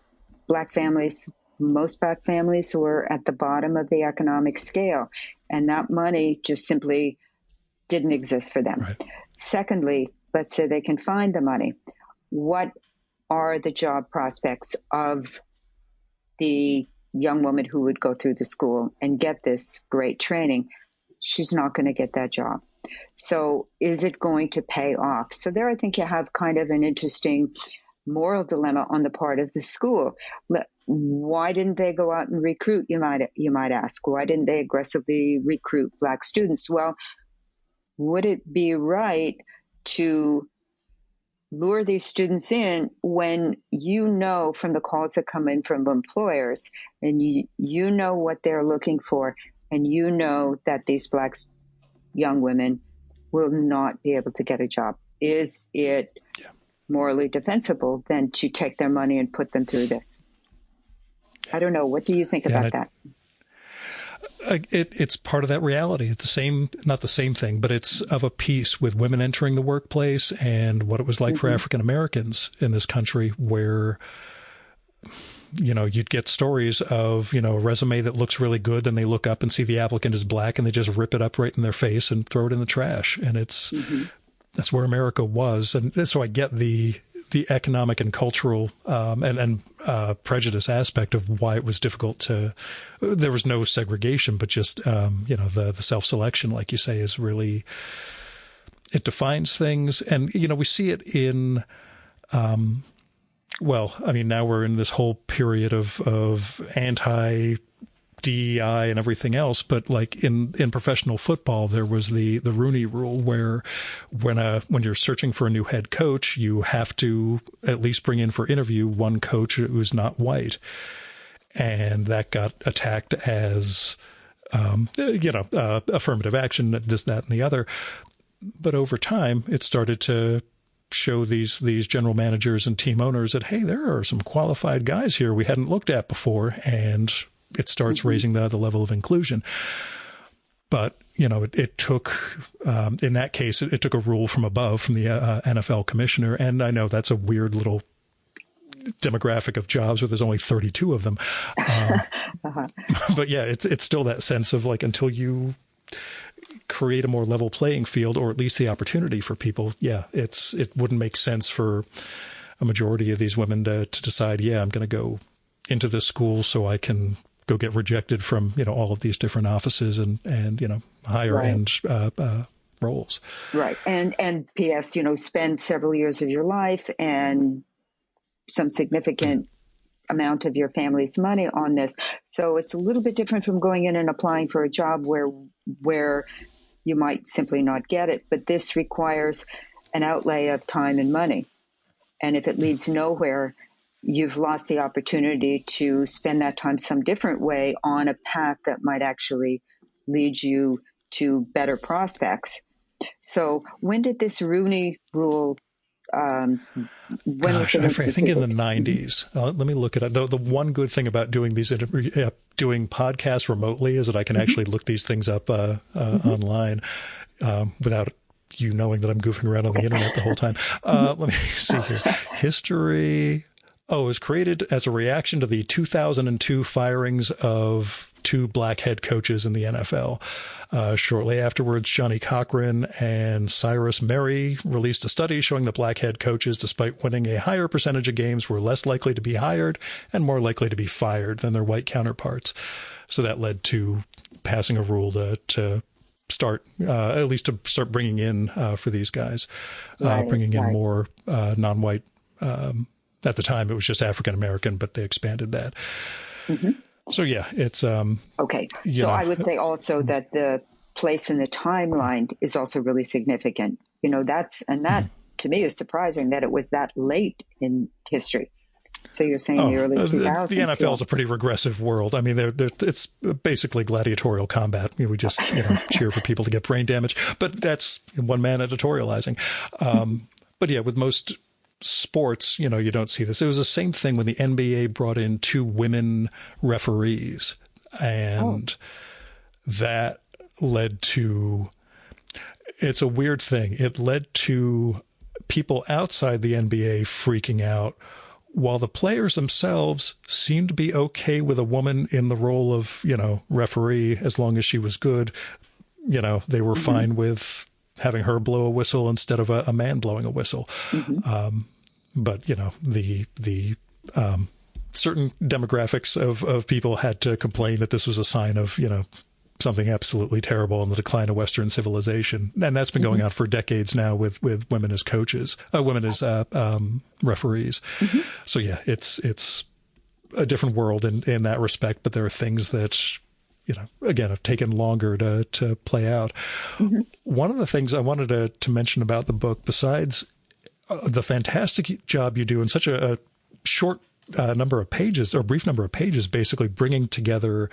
most black families were at the bottom of the economic scale, and that money just simply didn't exist for them. Right. Secondly, let's say they can find the money. What are the job prospects of the young woman who would go through the school and get this great training? She's not going to get that job. So is it going to pay off? So there, I think you have kind of an interesting moral dilemma on the part of the school. Why didn't they go out and recruit? You might ask. Why didn't they aggressively recruit black students? Well, would it be right to lure these students in when from the calls that come in from employers, and you know what they're looking for, and that these black young women will not be able to get a job? Is it morally defensible then to take their money and put them through this? I don't know. What do you think about that? It's part of that reality. It's not the same thing, but it's of a piece with women entering the workplace and what it was like for African Americans in this country, where, you'd get stories of, a resume that looks really good. Then they look up and see the applicant is black and they just rip it up right in their face and throw it in the trash. And that's where America was. And so I get the economic and cultural and prejudice aspect of why it was difficult there was no segregation, but just, the self-selection, like you say, is really, it defines things. And, we see it in, now we're in this whole period of anti-DEI and everything else, but like in professional football, there was the Rooney Rule, where when you're searching for a new head coach, you have to at least bring in for interview one coach who's not white, and that got attacked as affirmative action, this, that, and the other. But over time, it started to show these general managers and team owners that, hey, there are some qualified guys here we hadn't looked at before, and it starts raising the level of inclusion. But, it took, in that case, it took a rule from above, from the NFL commissioner. And I know that's a weird little demographic of jobs where there's only 32 of them. But yeah, it's still that sense of like, until you create a more level playing field, or at least the opportunity for people, it wouldn't make sense for a majority of these women to decide, I'm going to go into this school so I can go get rejected from, all of these different offices and higher end roles. Right. And P.S., spend several years of your life and some significant amount of your family's money on this. So it's a little bit different from going in and applying for a job where you might simply not get it. But this requires an outlay of time and money. And if it leads nowhere, you've lost the opportunity to spend that time some different way on a path that might actually lead you to better prospects. So when did this Rooney Rule I think in the 90s. Let me look at it. The one good thing about doing doing podcasts remotely is that I can actually look these things up online without you knowing that I'm goofing around on the internet the whole time. Let me see here. History. Oh, it was created as a reaction to the 2002 firings of 2 black head coaches in the NFL. Shortly afterwards, Johnny Cochran and Cyrus Merry released a study showing that black head coaches, despite winning a higher percentage of games, were less likely to be hired and more likely to be fired than their white counterparts. So that led to passing a rule to start, at least to start bringing in for these guys, bringing in more non-white. At the time, it was just African American, but they expanded that. Mm-hmm. So yeah, it's okay. So I would say also that the place in the timeline is also really significant. That to me is surprising that it was that late in history. So you're saying the early 2000s. The NFL is a pretty regressive world. I mean, it's basically gladiatorial combat. We just cheer for people to get brain damage, but that's one man editorializing. But yeah, with most sports, you don't see this. It was the same thing when the NBA brought in 2 women referees, and that led to, it's a weird thing. It led to people outside the NBA freaking out, while the players themselves seemed to be okay with a woman in the role of, referee, as long as she was good. They were fine with having her blow a whistle instead of a man blowing a whistle. Mm-hmm. But, the certain demographics of people had to complain that this was a sign of, something absolutely terrible in the decline of Western civilization. And that's been going on for decades now with women as coaches, women as referees. Mm-hmm. So, yeah, it's a different world in that respect. But there are things that, again, have taken longer to play out. Mm-hmm. One of the things I wanted to mention about the book, besides the fantastic job you do in such a short number of pages, or brief number of pages, basically bringing together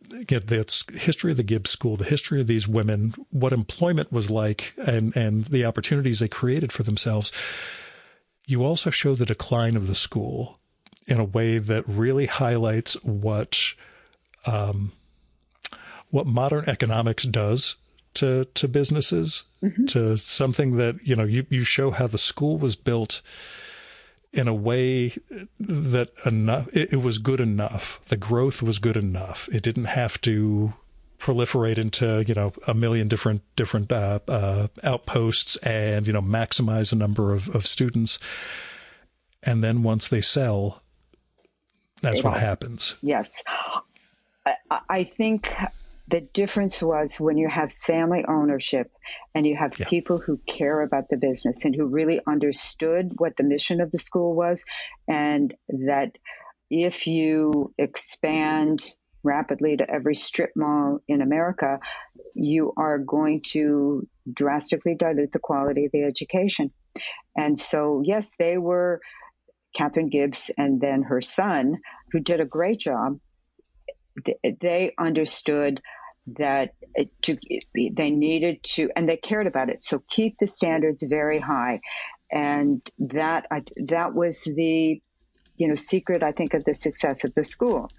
the history of the Gibbs School, the history of these women, what employment was like, and the opportunities they created for themselves. You also show the decline of the school in a way that really highlights what modern economics does to businesses, to something that, you show how the school was built in a way that it was good enough. The growth was good enough. It didn't have to proliferate into, a million different outposts and, maximize the number of students. And then once they sell, that's what happens. Yes. I think the difference was when you have family ownership and you have people who care about the business and who really understood what the mission of the school was, and that if you expand rapidly to every strip mall in America, you are going to drastically dilute the quality of the education. And so, yes, they were Catherine Gibbs and then her son, who did a great job. They understood that they needed to, and they cared about it. So keep the standards very high. And that was the, secret, I think, of the success of the school.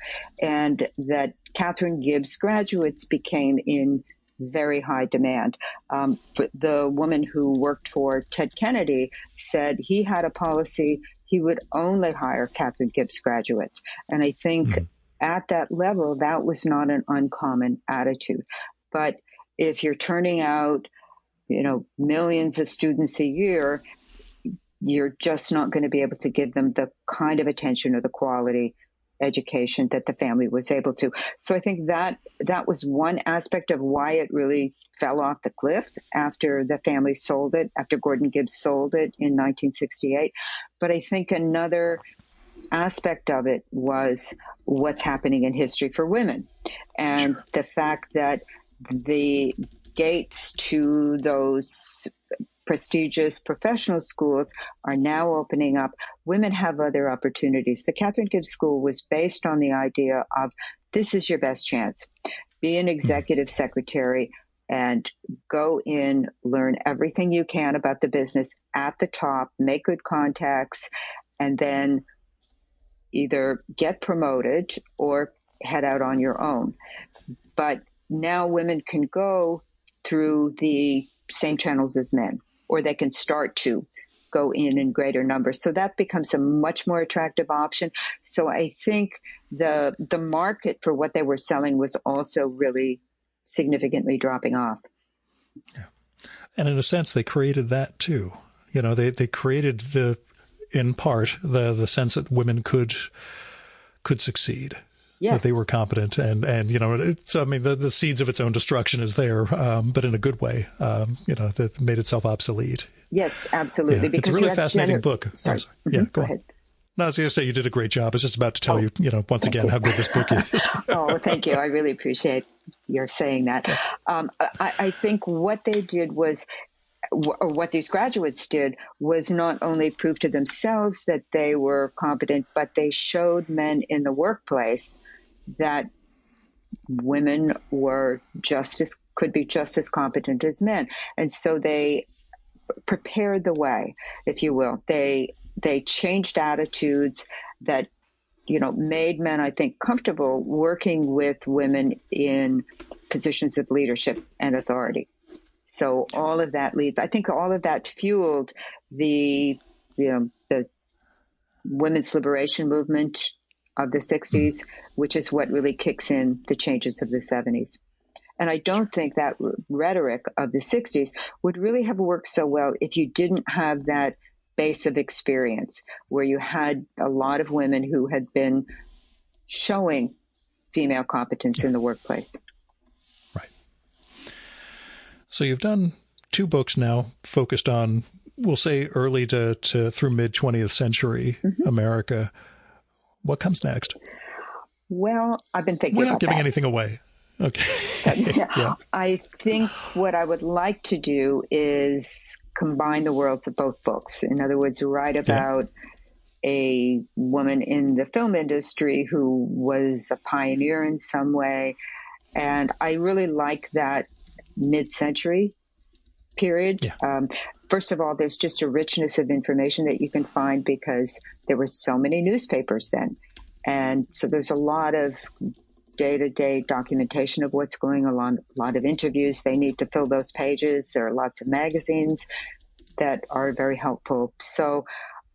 And that Catherine Gibbs graduates became in very high demand. But the woman who worked for Ted Kennedy said he had a policy, he would only hire Catherine Gibbs graduates. And I think at that level, that was not an uncommon attitude. But if you're turning out, millions of students a year, you're just not going to be able to give them the kind of attention or the quality education that the family was able to. So I think that was one aspect of why it really fell off the cliff after the family sold it, after Gordon Gibbs sold it in 1968. But I think another aspect of it was what's happening in history for women, and the fact that the gates to those prestigious professional schools are now opening up. Women have other opportunities. The Catherine Gibbs School was based on the idea of this is your best chance. Be an executive secretary and go in, learn everything you can about the business at the top, make good contacts, and then either get promoted or head out on your own. But now women can go through the same channels as men, or they can start to go in greater numbers. So that becomes a much more attractive option. So I think the market for what they were selling was also really significantly dropping off. Yeah. And in a sense, they created that too. They created in part the sense that women could succeed. Yes. That they were competent, and the seeds of its own destruction is there, but in a good way. That made itself obsolete. Yes, absolutely. Yeah. It's a really fascinating book. Sorry. Mm-hmm. Yeah, go ahead. No, I was going to say you did a great job. I was just about to tell you, once again, how good this book is. Oh, thank you. I really appreciate your saying that. I think what they did was, or what these graduates did, was not only prove to themselves that they were competent, but they showed men in the workplace that women could be just as competent as men. And so they prepared the way, if you will. They changed attitudes that, made men, I think, comfortable working with women in positions of leadership and authority. So all of that I think all of that fueled the women's liberation movement of the 60s, which is what really kicks in the changes of the 70s. And I don't think that rhetoric of the 60s would really have worked so well if you didn't have that base of experience where you had a lot of women who had been showing female competence in the workplace. Right. So you've done 2 books now focused on, we'll say, early to through mid-20th century America. What comes next? Well, I've been thinking about that. We're not giving anything away. Okay. Yeah. I think what I would like to do is combine the worlds of both books. In other words, write about a woman in the film industry who was a pioneer in some way. And I really like that mid-century period. Yeah. First of all, there's just a richness of information that you can find because there were so many newspapers then. And so there's a lot of day-to-day documentation of what's going on, a lot of interviews. They need to fill those pages. There are lots of magazines that are very helpful. So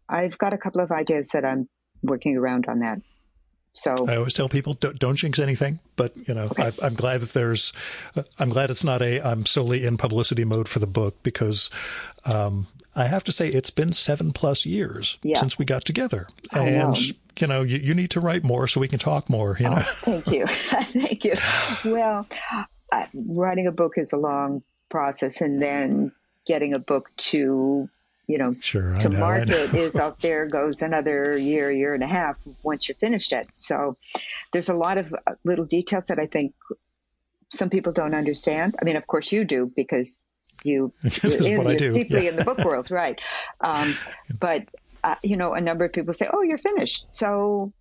I've got a couple of ideas that I'm working around on that. So I always tell people, don't jinx anything, but okay. I'm glad that I'm glad it's not I'm solely in publicity mode for the book because, I have to say it's been 7+ years since we got together and you need to write more so we can talk more, Oh, thank you. Thank you. Well, writing a book is a long process and then getting a book to market is out there goes another year and a half once you're finished it. So there's a lot of little details that I think some people don't understand. I mean, of course you do because you're deeply in the book world, right? But a number of people say, "Oh, you're finished. So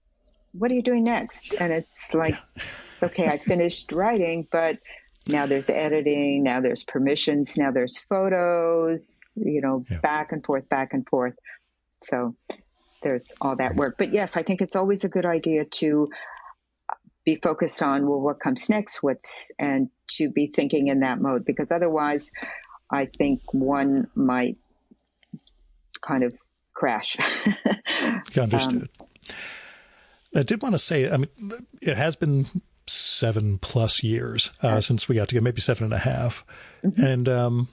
what are you doing next?" And it's like, okay, I finished writing, but now there's editing, now there's permissions, now there's photos, back and forth. So there's all that work. But yes, I think it's always a good idea to be focused on, well, what comes next, and to be thinking in that mode, because otherwise I think one might kind of crash. Understood. I did want to say, I mean, it has been 7+ years since we got together, maybe 7.5. And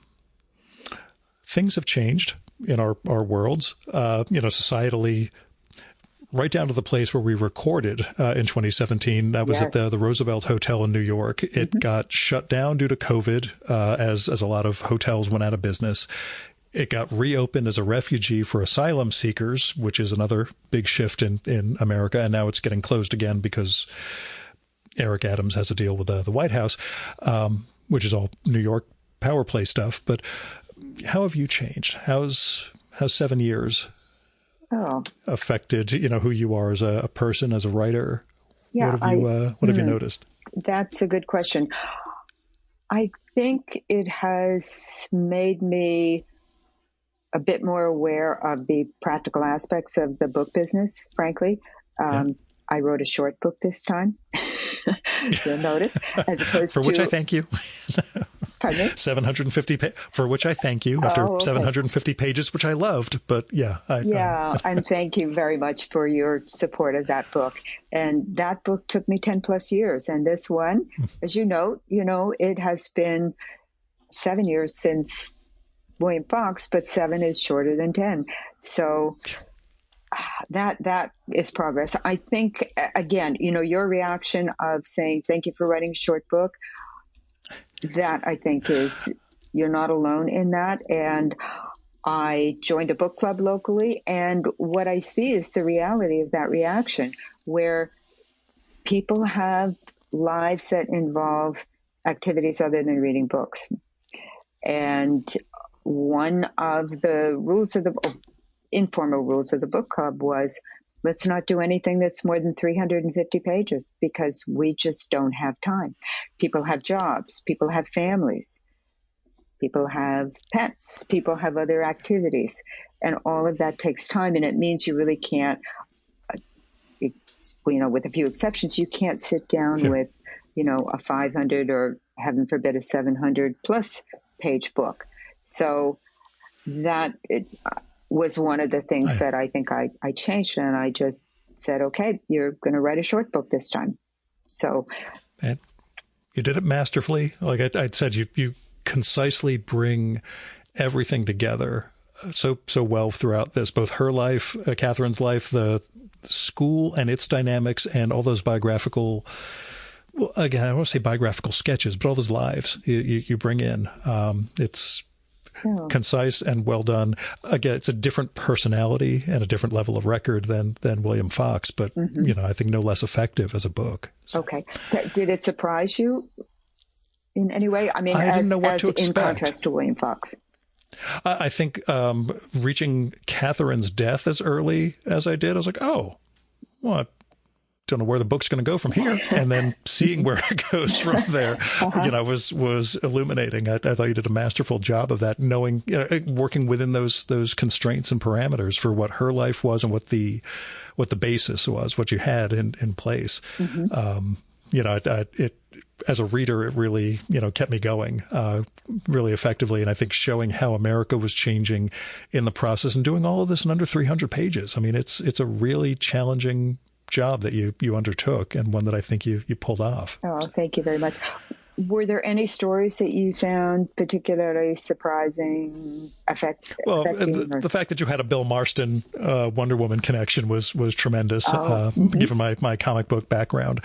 things have changed in our worlds, societally, right down to the place where we recorded in 2017. That was at the Roosevelt Hotel in New York. It got shut down due to COVID, as a lot of hotels went out of business. It got reopened as a refugee for asylum seekers, which is another big shift in America. And now it's getting closed again because Eric Adams has a deal with the White House, which is all New York power play stuff. But how have you changed? How's 7 years affected, who you are as a person, as a writer? Yeah, what have you noticed? That's a good question. I think it has made me a bit more aware of the practical aspects of the book business, frankly. I wrote a short book this time, you'll notice, as opposed for which I thank you. Pardon me? 750 for which I thank you after 750 pages, which I loved. But yeah. And thank you very much for your support of that book. And that book took me 10 plus years. And this one, as you note, it has been 7 years since William Fox, but 7 is shorter than 10. So that is progress. I think, again, your reaction of saying, thank you for writing a short book, that I think is, you're not alone in that. And I joined a book club locally, and what I see is the reality of that reaction, where people have lives that involve activities other than reading books. And one of the informal rules of the book club was, let's not do anything that's more than 350 pages, because we just don't have time. People have jobs, people have families, people have pets, people have other activities, and all of that takes time. And it means you really can't, with a few exceptions, you can't sit down with, a 500 or heaven forbid a 700 plus page book. So that was one of the things that I think I changed, and I just said, okay, you're going to write a short book this time. So, and you did it masterfully. Like I'd said, you concisely bring everything together so well throughout this, both her life, Catherine's life, the school and its dynamics, and all those biographical. Well, again, I don't want to say biographical sketches, but all those lives you bring in. It's concise and well done. Again, it's a different personality and a different level of record than William Fox, but I think no less effective as a book. So. Okay. Did it surprise you in any way? I mean, I didn't know what to expect. In contrast to William Fox. I think reaching Catherine's death as early as I did, I was like, oh, well, I don't know where the book's going to go from here. And then seeing where it goes from there, was illuminating. I thought you did a masterful job of that, knowing, working within those constraints and parameters for what her life was and what the basis was, what you had in place. It as a reader, it really, kept me going really effectively. And I think showing how America was changing in the process and doing all of this in under 300 pages. I mean, it's a really challenging job that you undertook, and one that I think you pulled off. Oh, thank you very much. Were there any stories that you found particularly surprising, affecting? Well, the fact that you had a Bill Marston Wonder Woman connection was tremendous, given my comic book background.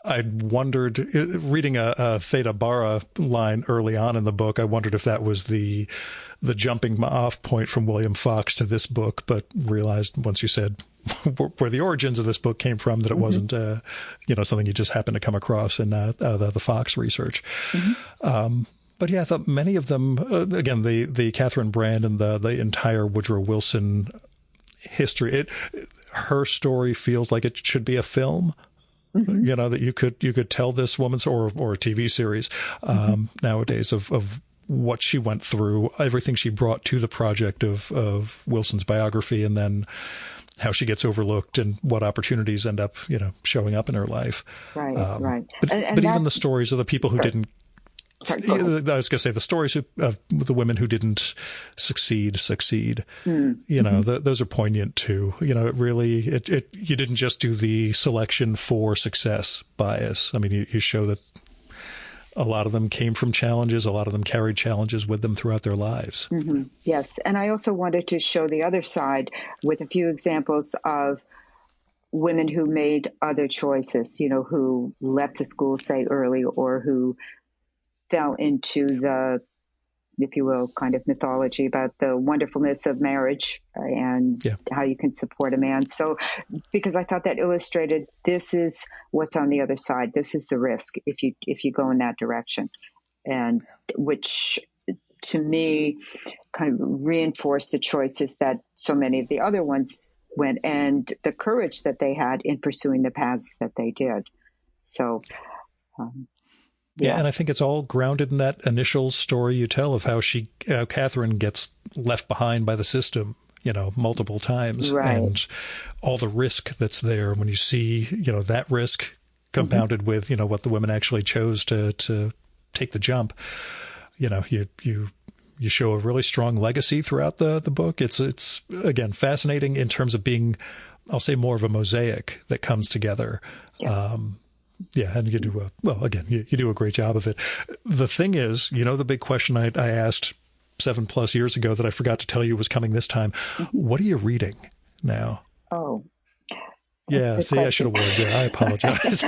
I wondered, reading a Theta Bara line early on in the book, I wondered if that was the jumping off point from William Fox to this book, but realized once you said where the origins of this book came from, that it wasn't, something you just happened to come across in the Fox research. But yeah, I thought many of them, again, the Catherine Brand and the entire Woodrow Wilson history, her story feels like it should be a film. That you could tell this woman's or a TV series nowadays of what she went through, everything she brought to the project of Wilson's biography, and then how she gets overlooked and what opportunities end up, showing up in her life. Right. But even the stories of the people who didn't. I was going to say the stories of the women who didn't succeed. Those are poignant too. It really, you didn't just do the selection for success bias. I mean, you show that a lot of them came from challenges. A lot of them carried challenges with them throughout their lives. Yes. And I also wanted to show the other side with a few examples of women who made other choices, who left the school, say, early, or who fell into the, if you will, kind of mythology about the wonderfulness of marriage and how you can support a man. So, because I thought that illustrated, this is what's on the other side. This is the risk if you go in that direction, and which to me kind of reinforced the choices that so many of the other ones went, and the courage that they had in pursuing the paths that they did. So, yeah, and I think it's all grounded in that initial story you tell of how Catherine gets left behind by the system, multiple times, and all the risk that's there. When you see, that risk compounded with, what the women actually chose to take the jump. You show a really strong legacy throughout the book. It's again fascinating in terms of being, I'll say, more of a mosaic that comes together. Yeah. And you do you do a great job of it. The thing is, the big question I asked 7+ years ago that I forgot to tell you was coming this time. What are you reading now? Oh. Yeah, see, I should have warned you. I apologize.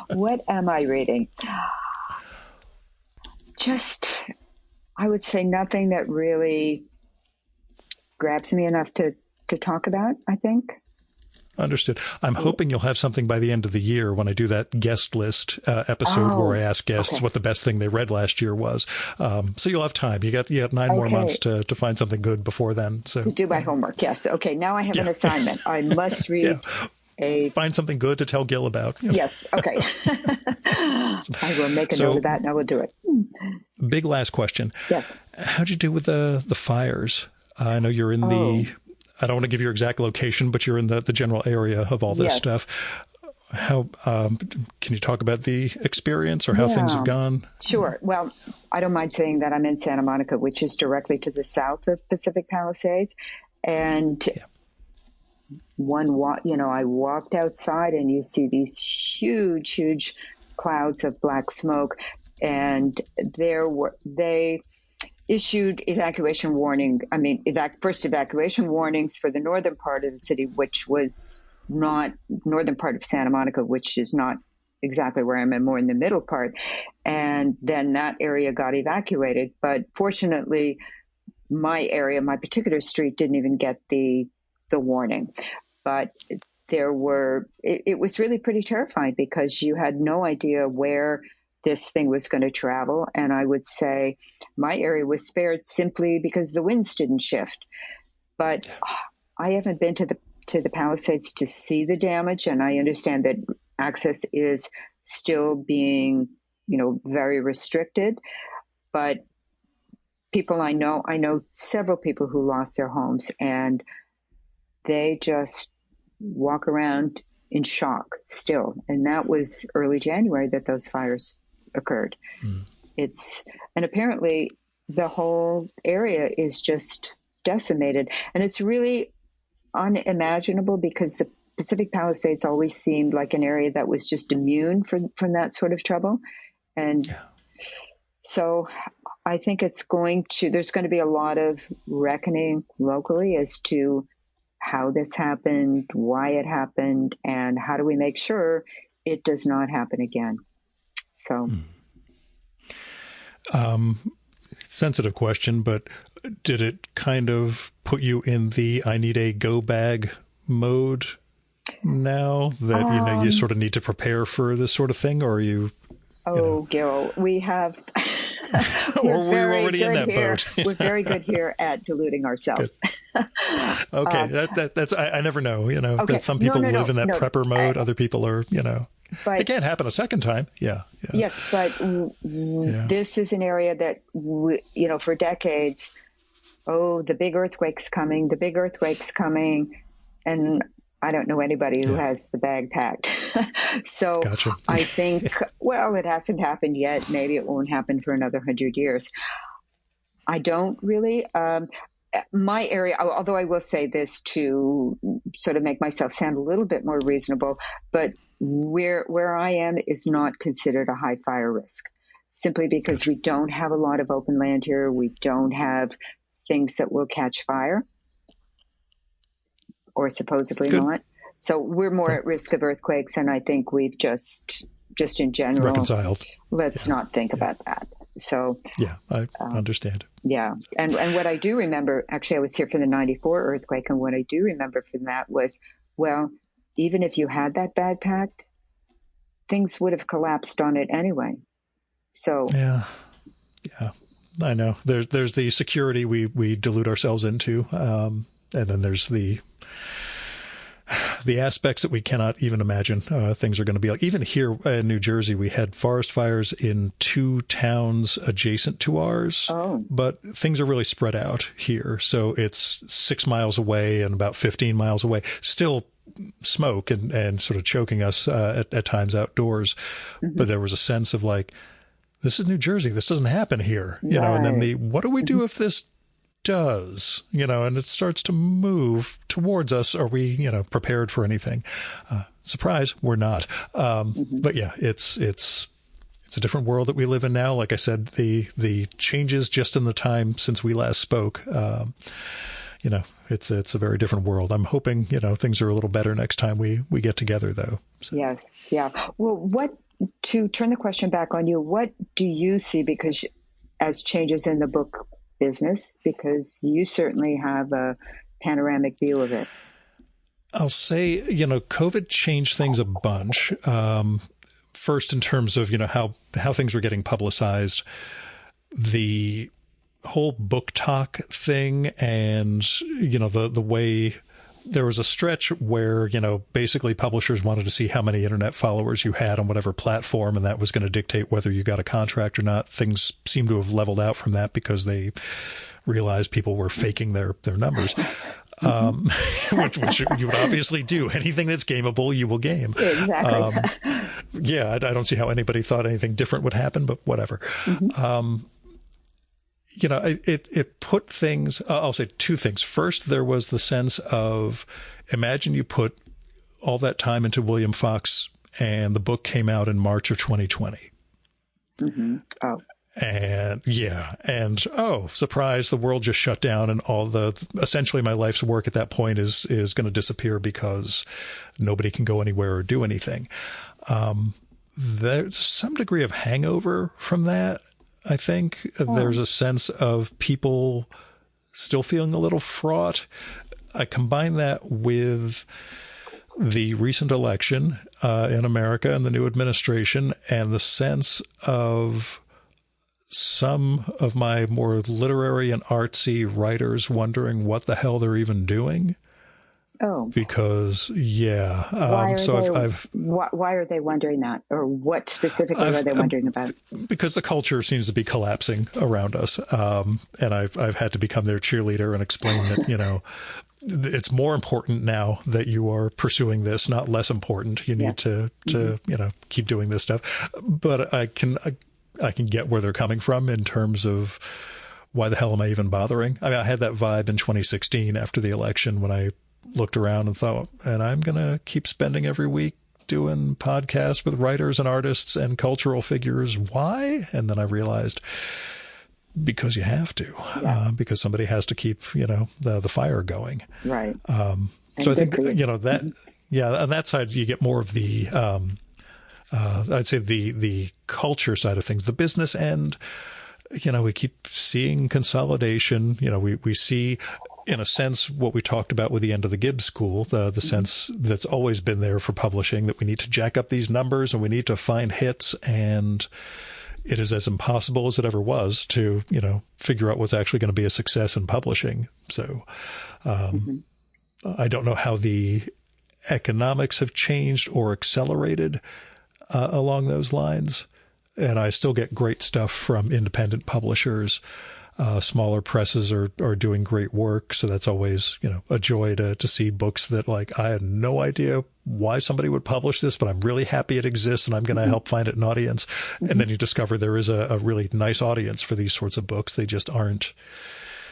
What am I reading? Just, I would say nothing that really grabs me enough to talk about, I think. Understood. I'm hoping you'll have something by the end of the year when I do that guest list episode where I ask guests what the best thing they read last year was. So you'll have time. You got 9 more months to find something good before then. So to do my homework. Yes. Okay. Now I have an assignment. I must read find something good to tell Gil about. Yes. Okay. I will make a note of that and I will do it. Big last question. Yes. How'd you do with the fires? I know you're in I don't want to give your exact location, but you're in the general area of all this stuff. How can you talk about the experience or how things have gone? Sure. Well, I don't mind saying that I'm in Santa Monica, which is directly to the south of Pacific Palisades. And I walked outside and you see these huge, huge clouds of black smoke. And they issued evacuation warnings for the northern part of the city, which was not northern part of Santa Monica, which is not exactly where I'm more in the middle part. And then that area got evacuated. But fortunately, my area, my particular street, didn't even get the warning. But it was really pretty terrifying because you had no idea where this thing was going to travel. And I would say my area was spared simply because the winds didn't shift. But I haven't been to the Palisades to see the damage. And I understand that access is still being, very restricted. But people I know several people who lost their homes and they just walk around in shock still. And that was early January that those fires occurred. And apparently the whole area is just decimated, and it's really unimaginable because the Pacific Palisades always seemed like an area that was just immune from that sort of trouble. And so I think there's going to be a lot of reckoning locally as to how this happened, why it happened, and how do we make sure it does not happen again. So, sensitive question, but did it kind of put you in the I need a go bag mode now that you sort of need to prepare for this sort of thing, or are you? Gil, we have. Or were you already in that boat? We're very good here at deluding ourselves. Okay, that's I never know. That some people live in that prepper mode, other people are But, it can't happen a second time. Yeah. Yes, but this is an area that, for decades, the big earthquake's coming. And I don't know anybody who has the bag packed. So gotcha. I think, it hasn't happened yet. Maybe it won't happen for another 100 years. I don't really. My area, although I will say this to sort of make myself sound a little bit more reasonable, but where I am is not considered a high fire risk, simply because we don't have a lot of open land here. We don't have things that will catch fire, or supposedly not. So we're more at risk of earthquakes, and I think we've just in general reconciled. Let's not think about that. So I understand. Yeah, and what I do remember, actually, I was here for the '94 earthquake, and what I do remember from that was, even if you had that bag packed, things would have collapsed on it anyway. So yeah, I know. There's the security we delude ourselves into, and then there's the aspects that we cannot even imagine things are going to be like. Even here in New Jersey, we had forest fires in 2 towns adjacent to ours, but things are really spread out here. So it's 6 miles away and about 15 miles away. Still smoke and sort of choking us at times outdoors. Mm-hmm. But there was a sense of like, this is New Jersey. This doesn't happen here, you know, and then what do we do if this does, you know, and it starts to move towards us? Are we, you know, prepared for anything? Surprise, we're not. But yeah, it's a different world that we live in now. Like I said, the changes just in the time since we last spoke, you know, it's a very different world. I'm hoping, you know, things are a little better next time we get together, though. So. Yes. Yeah. Well, to turn the question back on you, what do you see as changes in the book business? Because you certainly have a panoramic view of it. I'll say, you know, COVID changed things a bunch. First, in terms of, you know, how things were getting publicized, the whole book talk thing, and, you know, the way there was a stretch where, you know, basically publishers wanted to see how many internet followers you had on whatever platform, and that was going to dictate whether you got a contract or not. Things seem to have leveled out from that because they realized people were faking their numbers. Which you would obviously do. Anything that's gameable, you will game. Exactly. Yeah, I don't see how anybody thought anything different would happen, but whatever. You know, it put things, I'll say two things. First, there was the sense of, imagine you put all that time into William Fox and the book came out in March of 2020. Oh. And yeah. And surprise, the world just shut down, and essentially my life's work at that point is going to disappear because nobody can go anywhere or do anything. There's some degree of hangover from that. I think there's a sense of people still feeling a little fraught. I combine that with the recent election in America and the new administration, and the sense of some of my more literary and artsy writers wondering what the hell they're even doing. Oh, because why are they wondering that, or what specifically are they wondering about? Because the culture seems to be collapsing around us, and I've had to become their cheerleader and explain that, you know, it's more important now that you are pursuing this, not less important. You need to you know, keep doing this stuff. But I can get where they're coming from in terms of why the hell am I even bothering? I mean, I had that vibe in 2016 after the election when I looked around and thought, and I'm going to keep spending every week doing podcasts with writers and artists and cultural figures. Why? And then I realized, because you have to, because somebody has to keep, you know, the fire going. Right. So I think, you know, that, on that side, you get more of the, I'd say the culture side of things. The business end, you know, we keep seeing consolidation. You know, we see, in a sense, what we talked about with the end of the Gibbs School, the sense that's always been there for publishing, that we need to jack up these numbers and we need to find hits, and it is as impossible as it ever was to, you know, figure out what's actually going to be a success in publishing. So I don't know how the economics have changed or accelerated along those lines. And I still get great stuff from independent publishers. Smaller presses are doing great work. So that's always, you know, a joy to see books that, like, I had no idea why somebody would publish this, but I'm really happy it exists and I'm going to help find it an audience. And then you discover there is a really nice audience for these sorts of books. They just aren't,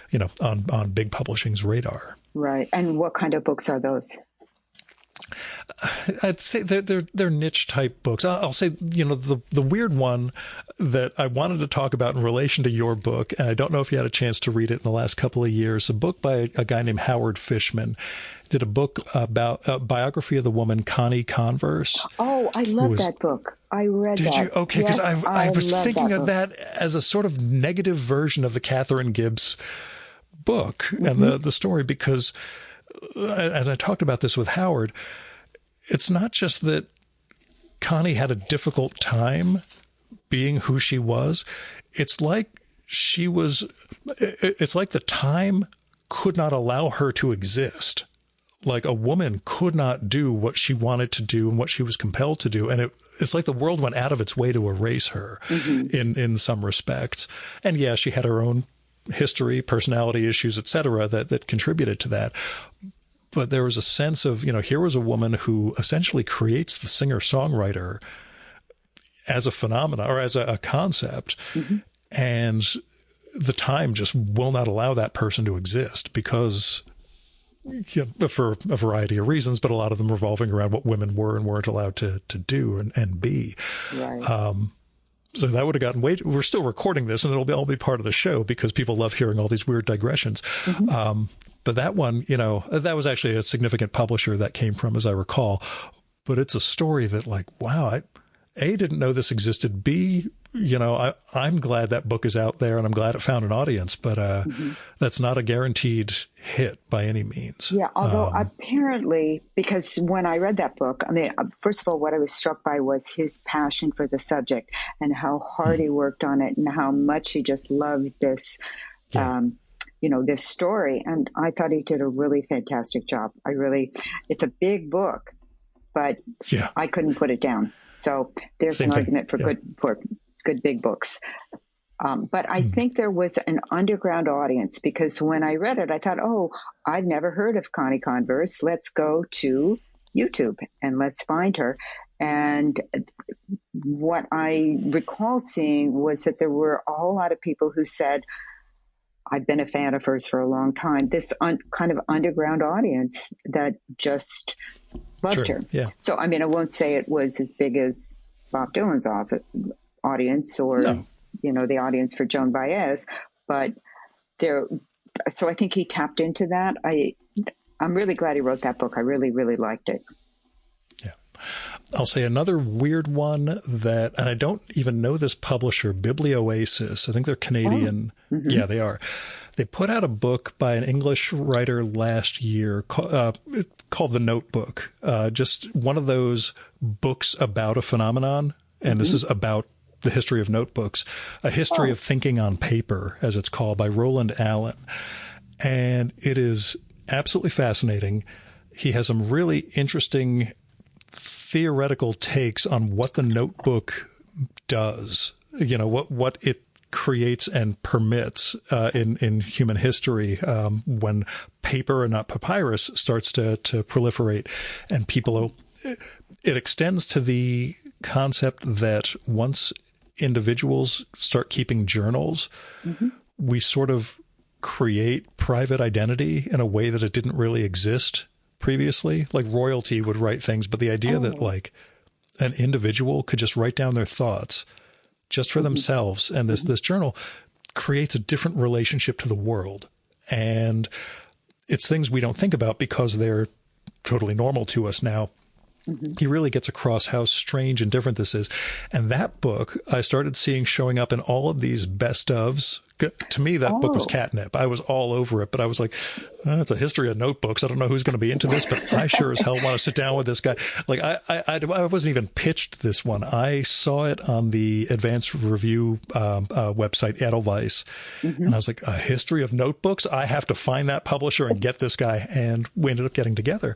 you know, on big publishing's radar. Right. And what kind of books are those? I'd say they're niche type books. I'll say, you know, the weird one that I wanted to talk about in relation to your book, and I don't know if you had a chance to read it in the last couple of years, a book by a guy named Howard Fishman. Did a book about a biography of the woman Connie Converse. Oh, I love that book. I read that. Did you? Okay, because I was thinking of that as a sort of negative version of the Catherine Gibbs book and the story, because, and I talked about this with Howard, it's not just that Connie had a difficult time being who she was. It's like it's like the time could not allow her to exist. Like, a woman could not do what she wanted to do and what she was compelled to do. And it's like the world went out of its way to erase her in some respects. And yeah, she had her own history, personality issues, et cetera, that contributed to that. But there was a sense of, you know, here was a woman who essentially creates the singer-songwriter as a phenomenon or as a concept. And the time just will not allow that person to exist because, for a variety of reasons, but a lot of them revolving around what women were and weren't allowed to do and be. Right. So that would have gotten we're still recording this and it'll all be part of the show because people love hearing all these weird digressions. But that one, that was actually a significant publisher that came from, as I recall, but it's a story that like, wow, I didn't know this existed. B, I'm glad that book is out there and I'm glad it found an audience, but that's not a guaranteed hit by any means. Yeah, although apparently, because when I read that book, I mean, first of all, what I was struck by was his passion for the subject and how hard he worked on it and how much he just loved this, this story. And I thought he did a really fantastic job. It's a big book, but I couldn't put it down. So there's an argument for good big books. But I think there was an underground audience because when I read it, I thought, I've never heard of Connie Converse. Let's go to YouTube and let's find her. And what I recall seeing was that there were a whole lot of people who said, I've been a fan of hers for a long time. This kind of underground audience that just loved her. Yeah. So, I mean, I won't say it was as big as Bob Dylan's audience or, the audience for Joan Baez, but so I think he tapped into that. I'm really glad he wrote that book. I really, really liked it. Yeah. I'll say another weird one and I don't even know this publisher, Biblioasis. I think they're Canadian. Yeah, they are. They put out a book by an English writer last year called The Notebook. Just one of those books about a phenomenon. And this is about the history of notebooks, a history of thinking on paper, as it's called, by Roland Allen. And it is absolutely fascinating. He has some really interesting theoretical takes on what the notebook does, what it creates and permits in human history when paper and not papyrus starts to proliferate, and it extends to the concept that once individuals start keeping journals, we sort of create private identity in a way that it didn't really exist previously. Like royalty would write things, but the idea that like an individual could just write down their thoughts just for themselves, and this journal creates a different relationship to the world. And it's things we don't think about because they're totally normal to us now. He really gets across how strange and different this is. And that book I started seeing showing up in all of these best ofs. To me, that book was catnip. I was all over it, but I was like, it's a history of notebooks. I don't know who's going to be into this, but I sure as hell want to sit down with this guy. Like I wasn't even pitched this one. I saw it on the advanced review website, Edelweiss. And I was like, a history of notebooks? I have to find that publisher and get this guy. And we ended up getting together.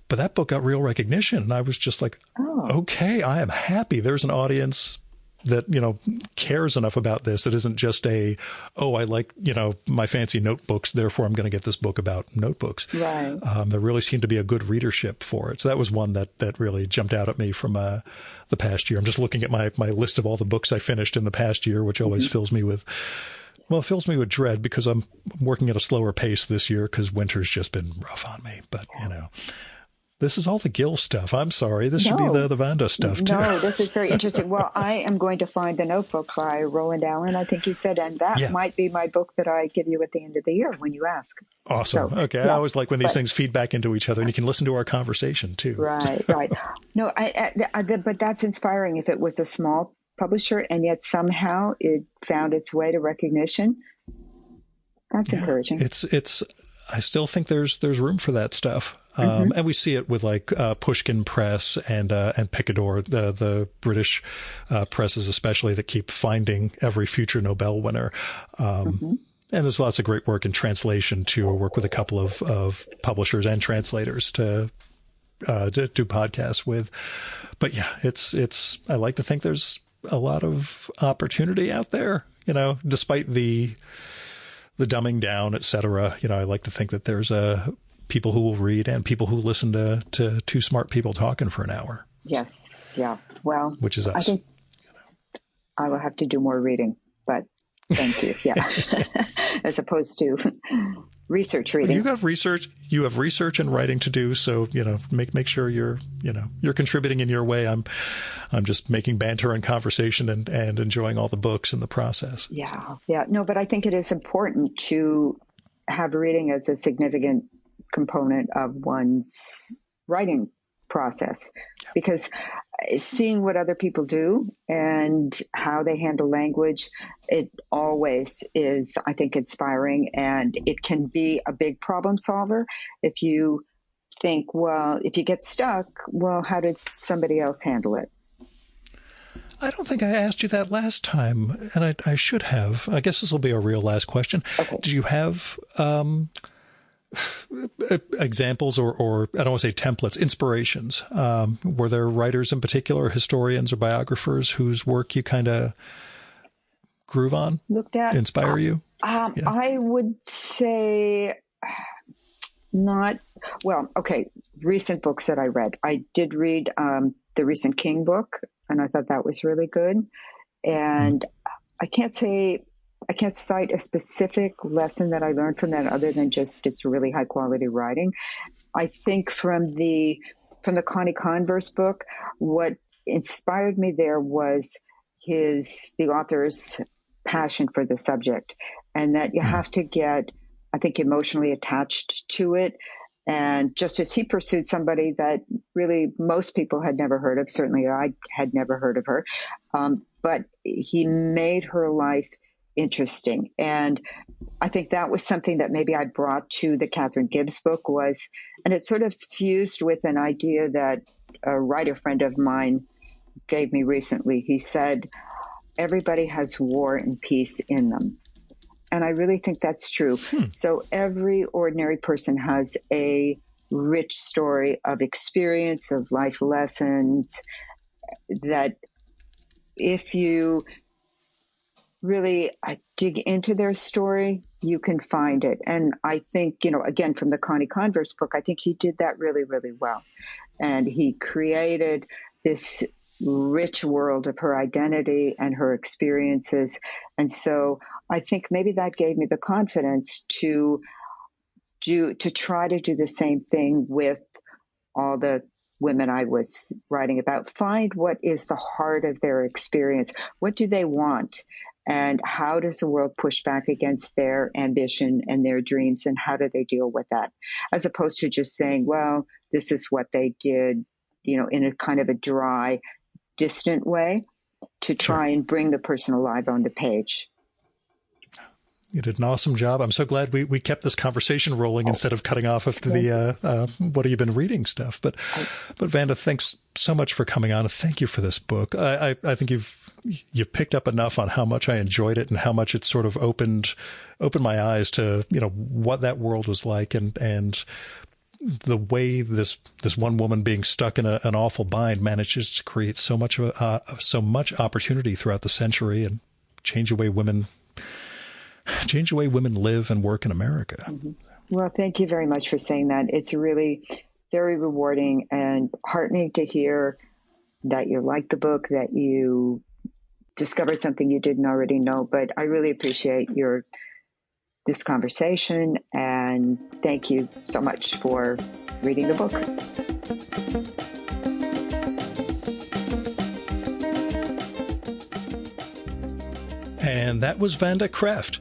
But that book got real recognition. And I was just like, okay, I am happy. There's an audience that, cares enough about this. It isn't just I like, my fancy notebooks, therefore I'm going to get this book about notebooks. Right. There really seemed to be a good readership for it. So that was one that really jumped out at me from the past year. I'm just looking at my list of all the books I finished in the past year, which always fills me with dread because I'm working at a slower pace this year because winter's just been rough on me. But, this is all the Gill stuff. I'm sorry. This should be the Vanda stuff, too. No, this is very interesting. Well, I am going to find The Notebook by Roland Allen, I think you said, and that might be my book that I give you at the end of the year when you ask. Awesome. So, okay. I always like when these things feed back into each other, and you can listen to our conversation, too. Right. No, but that's inspiring. If it was a small publisher and yet somehow it found its way to recognition, that's encouraging. I still think there's room for that stuff. And we see it with like Pushkin Press and Picador, the British presses especially, that keep finding every future Nobel winner. And there's lots of great work in translation too. I work with a couple of publishers and translators to do podcasts with. But yeah, I like to think there's a lot of opportunity out there, despite the dumbing down, et cetera. I like to think that there's people who will read and people who listen to two smart people talking for an hour. Yes. Yeah. Well, which is us. I will have to do more reading, but thank you. Yeah. As opposed to research reading. You have research and writing to do. So, make sure you're contributing in your way. I'm just making banter and conversation and enjoying all the books in the process. Yeah. Yeah. No, but I think it is important to have reading as a significant component of one's writing process, because seeing what other people do and how they handle language, it always is, I think, inspiring, and it can be a big problem solver if you think, well, if you get stuck, well, how did somebody else handle it? I don't think I asked you that last time, and I should have. I guess this will be a real last question. Okay. Do you have examples or I don't want to say templates, inspirations? Were there writers in particular, historians or biographers whose work you kind of groove on, looked at, inspire you? I would say not. Well, okay. Recent books that I read. I did read the recent King book, and I thought that was really good. And I can't cite a specific lesson that I learned from that other than just it's really high quality writing. I think from the Connie Converse book, what inspired me there was the author's passion for the subject, and that you have to get, I think, emotionally attached to it. And just as he pursued somebody that really most people had never heard of, certainly I had never heard of her, but he made her life interesting. And I think that was something that maybe I brought to the Catherine Gibbs book and it sort of fused with an idea that a writer friend of mine gave me recently. He said, everybody has war and peace in them. And I really think that's true. So every ordinary person has a rich story of experience, of life lessons, that if you really dig into their story, you can find it. And I think, again, from the Connie Converse book, I think he did that really, really well. And he created this rich world of her identity and her experiences. And so I think maybe that gave me the confidence to try to do the same thing with all the women I was writing about. Find what is the heart of their experience. What do they want? And how does the world push back against their ambition and their dreams? And how do they deal with that? As opposed to just saying, well, this is what they did, in a kind of a dry, distant way, to try and bring the person alive on the page. You did an awesome job. I'm so glad we kept this conversation rolling instead of cutting off after the what have you been reading stuff. But Vanda, thanks so much for coming on. Thank you for this book. I think you've picked up enough on how much I enjoyed it and how much it sort of opened my eyes to what that world was like and the way this one woman being stuck in an awful bind manages to create so much opportunity throughout the century and change the way women live and work in America. Mm-hmm. Well, thank you very much for saying that. It's really very rewarding and heartening to hear that you like the book, that you discovered something you didn't already know. But I really appreciate this conversation, and thank you so much for reading the book. And that was Vanda Krefft.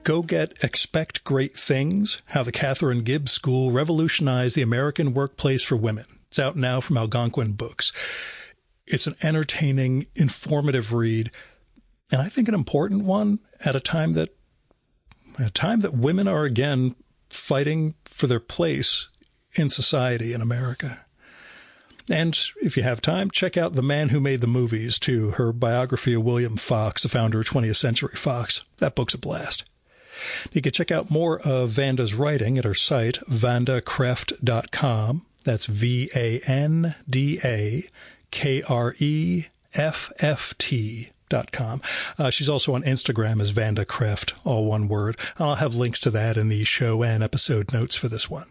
Go get Expect Great Things, How the Catherine Gibbs School Revolutionized the American Workplace for Women. It's out now from Algonquin Books. It's an entertaining, informative read, and I think an important one at a time that women are again fighting for their place in society in America. And if you have time, check out The Man Who Made the Movies, too, her biography of William Fox, the founder of 20th Century Fox. That book's a blast. You can check out more of Vanda's writing at her site, vandakrefft.com. That's VandaKrefft.com. She's also on Instagram as Vanda Krefft, all one word. I'll have links to that in the show and episode notes for this one.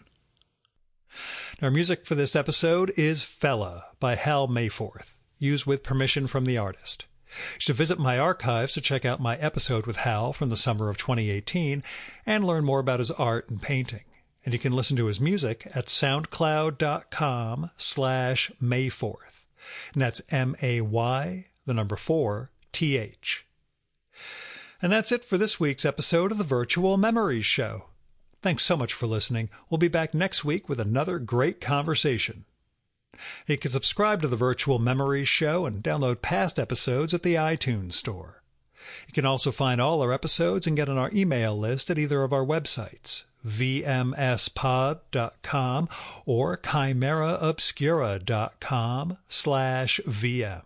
Our music for this episode is Fella by Hal Mayforth, used with permission from the artist. You should visit my archives to check out my episode with Hal from the summer of 2018 and learn more about his art and painting. And you can listen to his music at soundcloud.com/May4th. And that's MAY, the number 4, TH. And that's it for this week's episode of the Virtual Memories Show. Thanks so much for listening. We'll be back next week with another great conversation. You can subscribe to the Virtual Memories Show and download past episodes at the iTunes Store. You can also find all our episodes and get on our email list at either of our websites, vmspod.com or chimeraobscura.com/VM.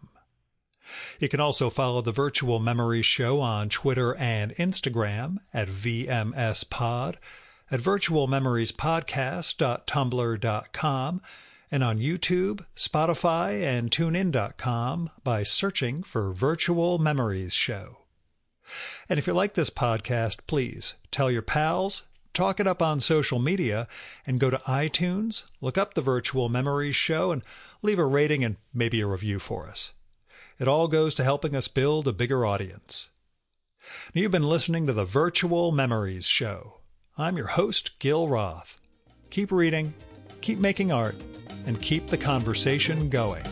You can also follow the Virtual Memories Show on Twitter and Instagram at vmspod, at virtualmemoriespodcast.tumblr.com, and on YouTube, Spotify, and TuneIn.com by searching for Virtual Memories Show. And if you like this podcast, please tell your pals, talk it up on social media, and go to iTunes, look up the Virtual Memories Show, and leave a rating and maybe a review for us. It all goes to helping us build a bigger audience. Now, you've been listening to the Virtual Memories Show. I'm your host, Gil Roth. Keep reading, keep making art, and keep the conversation going.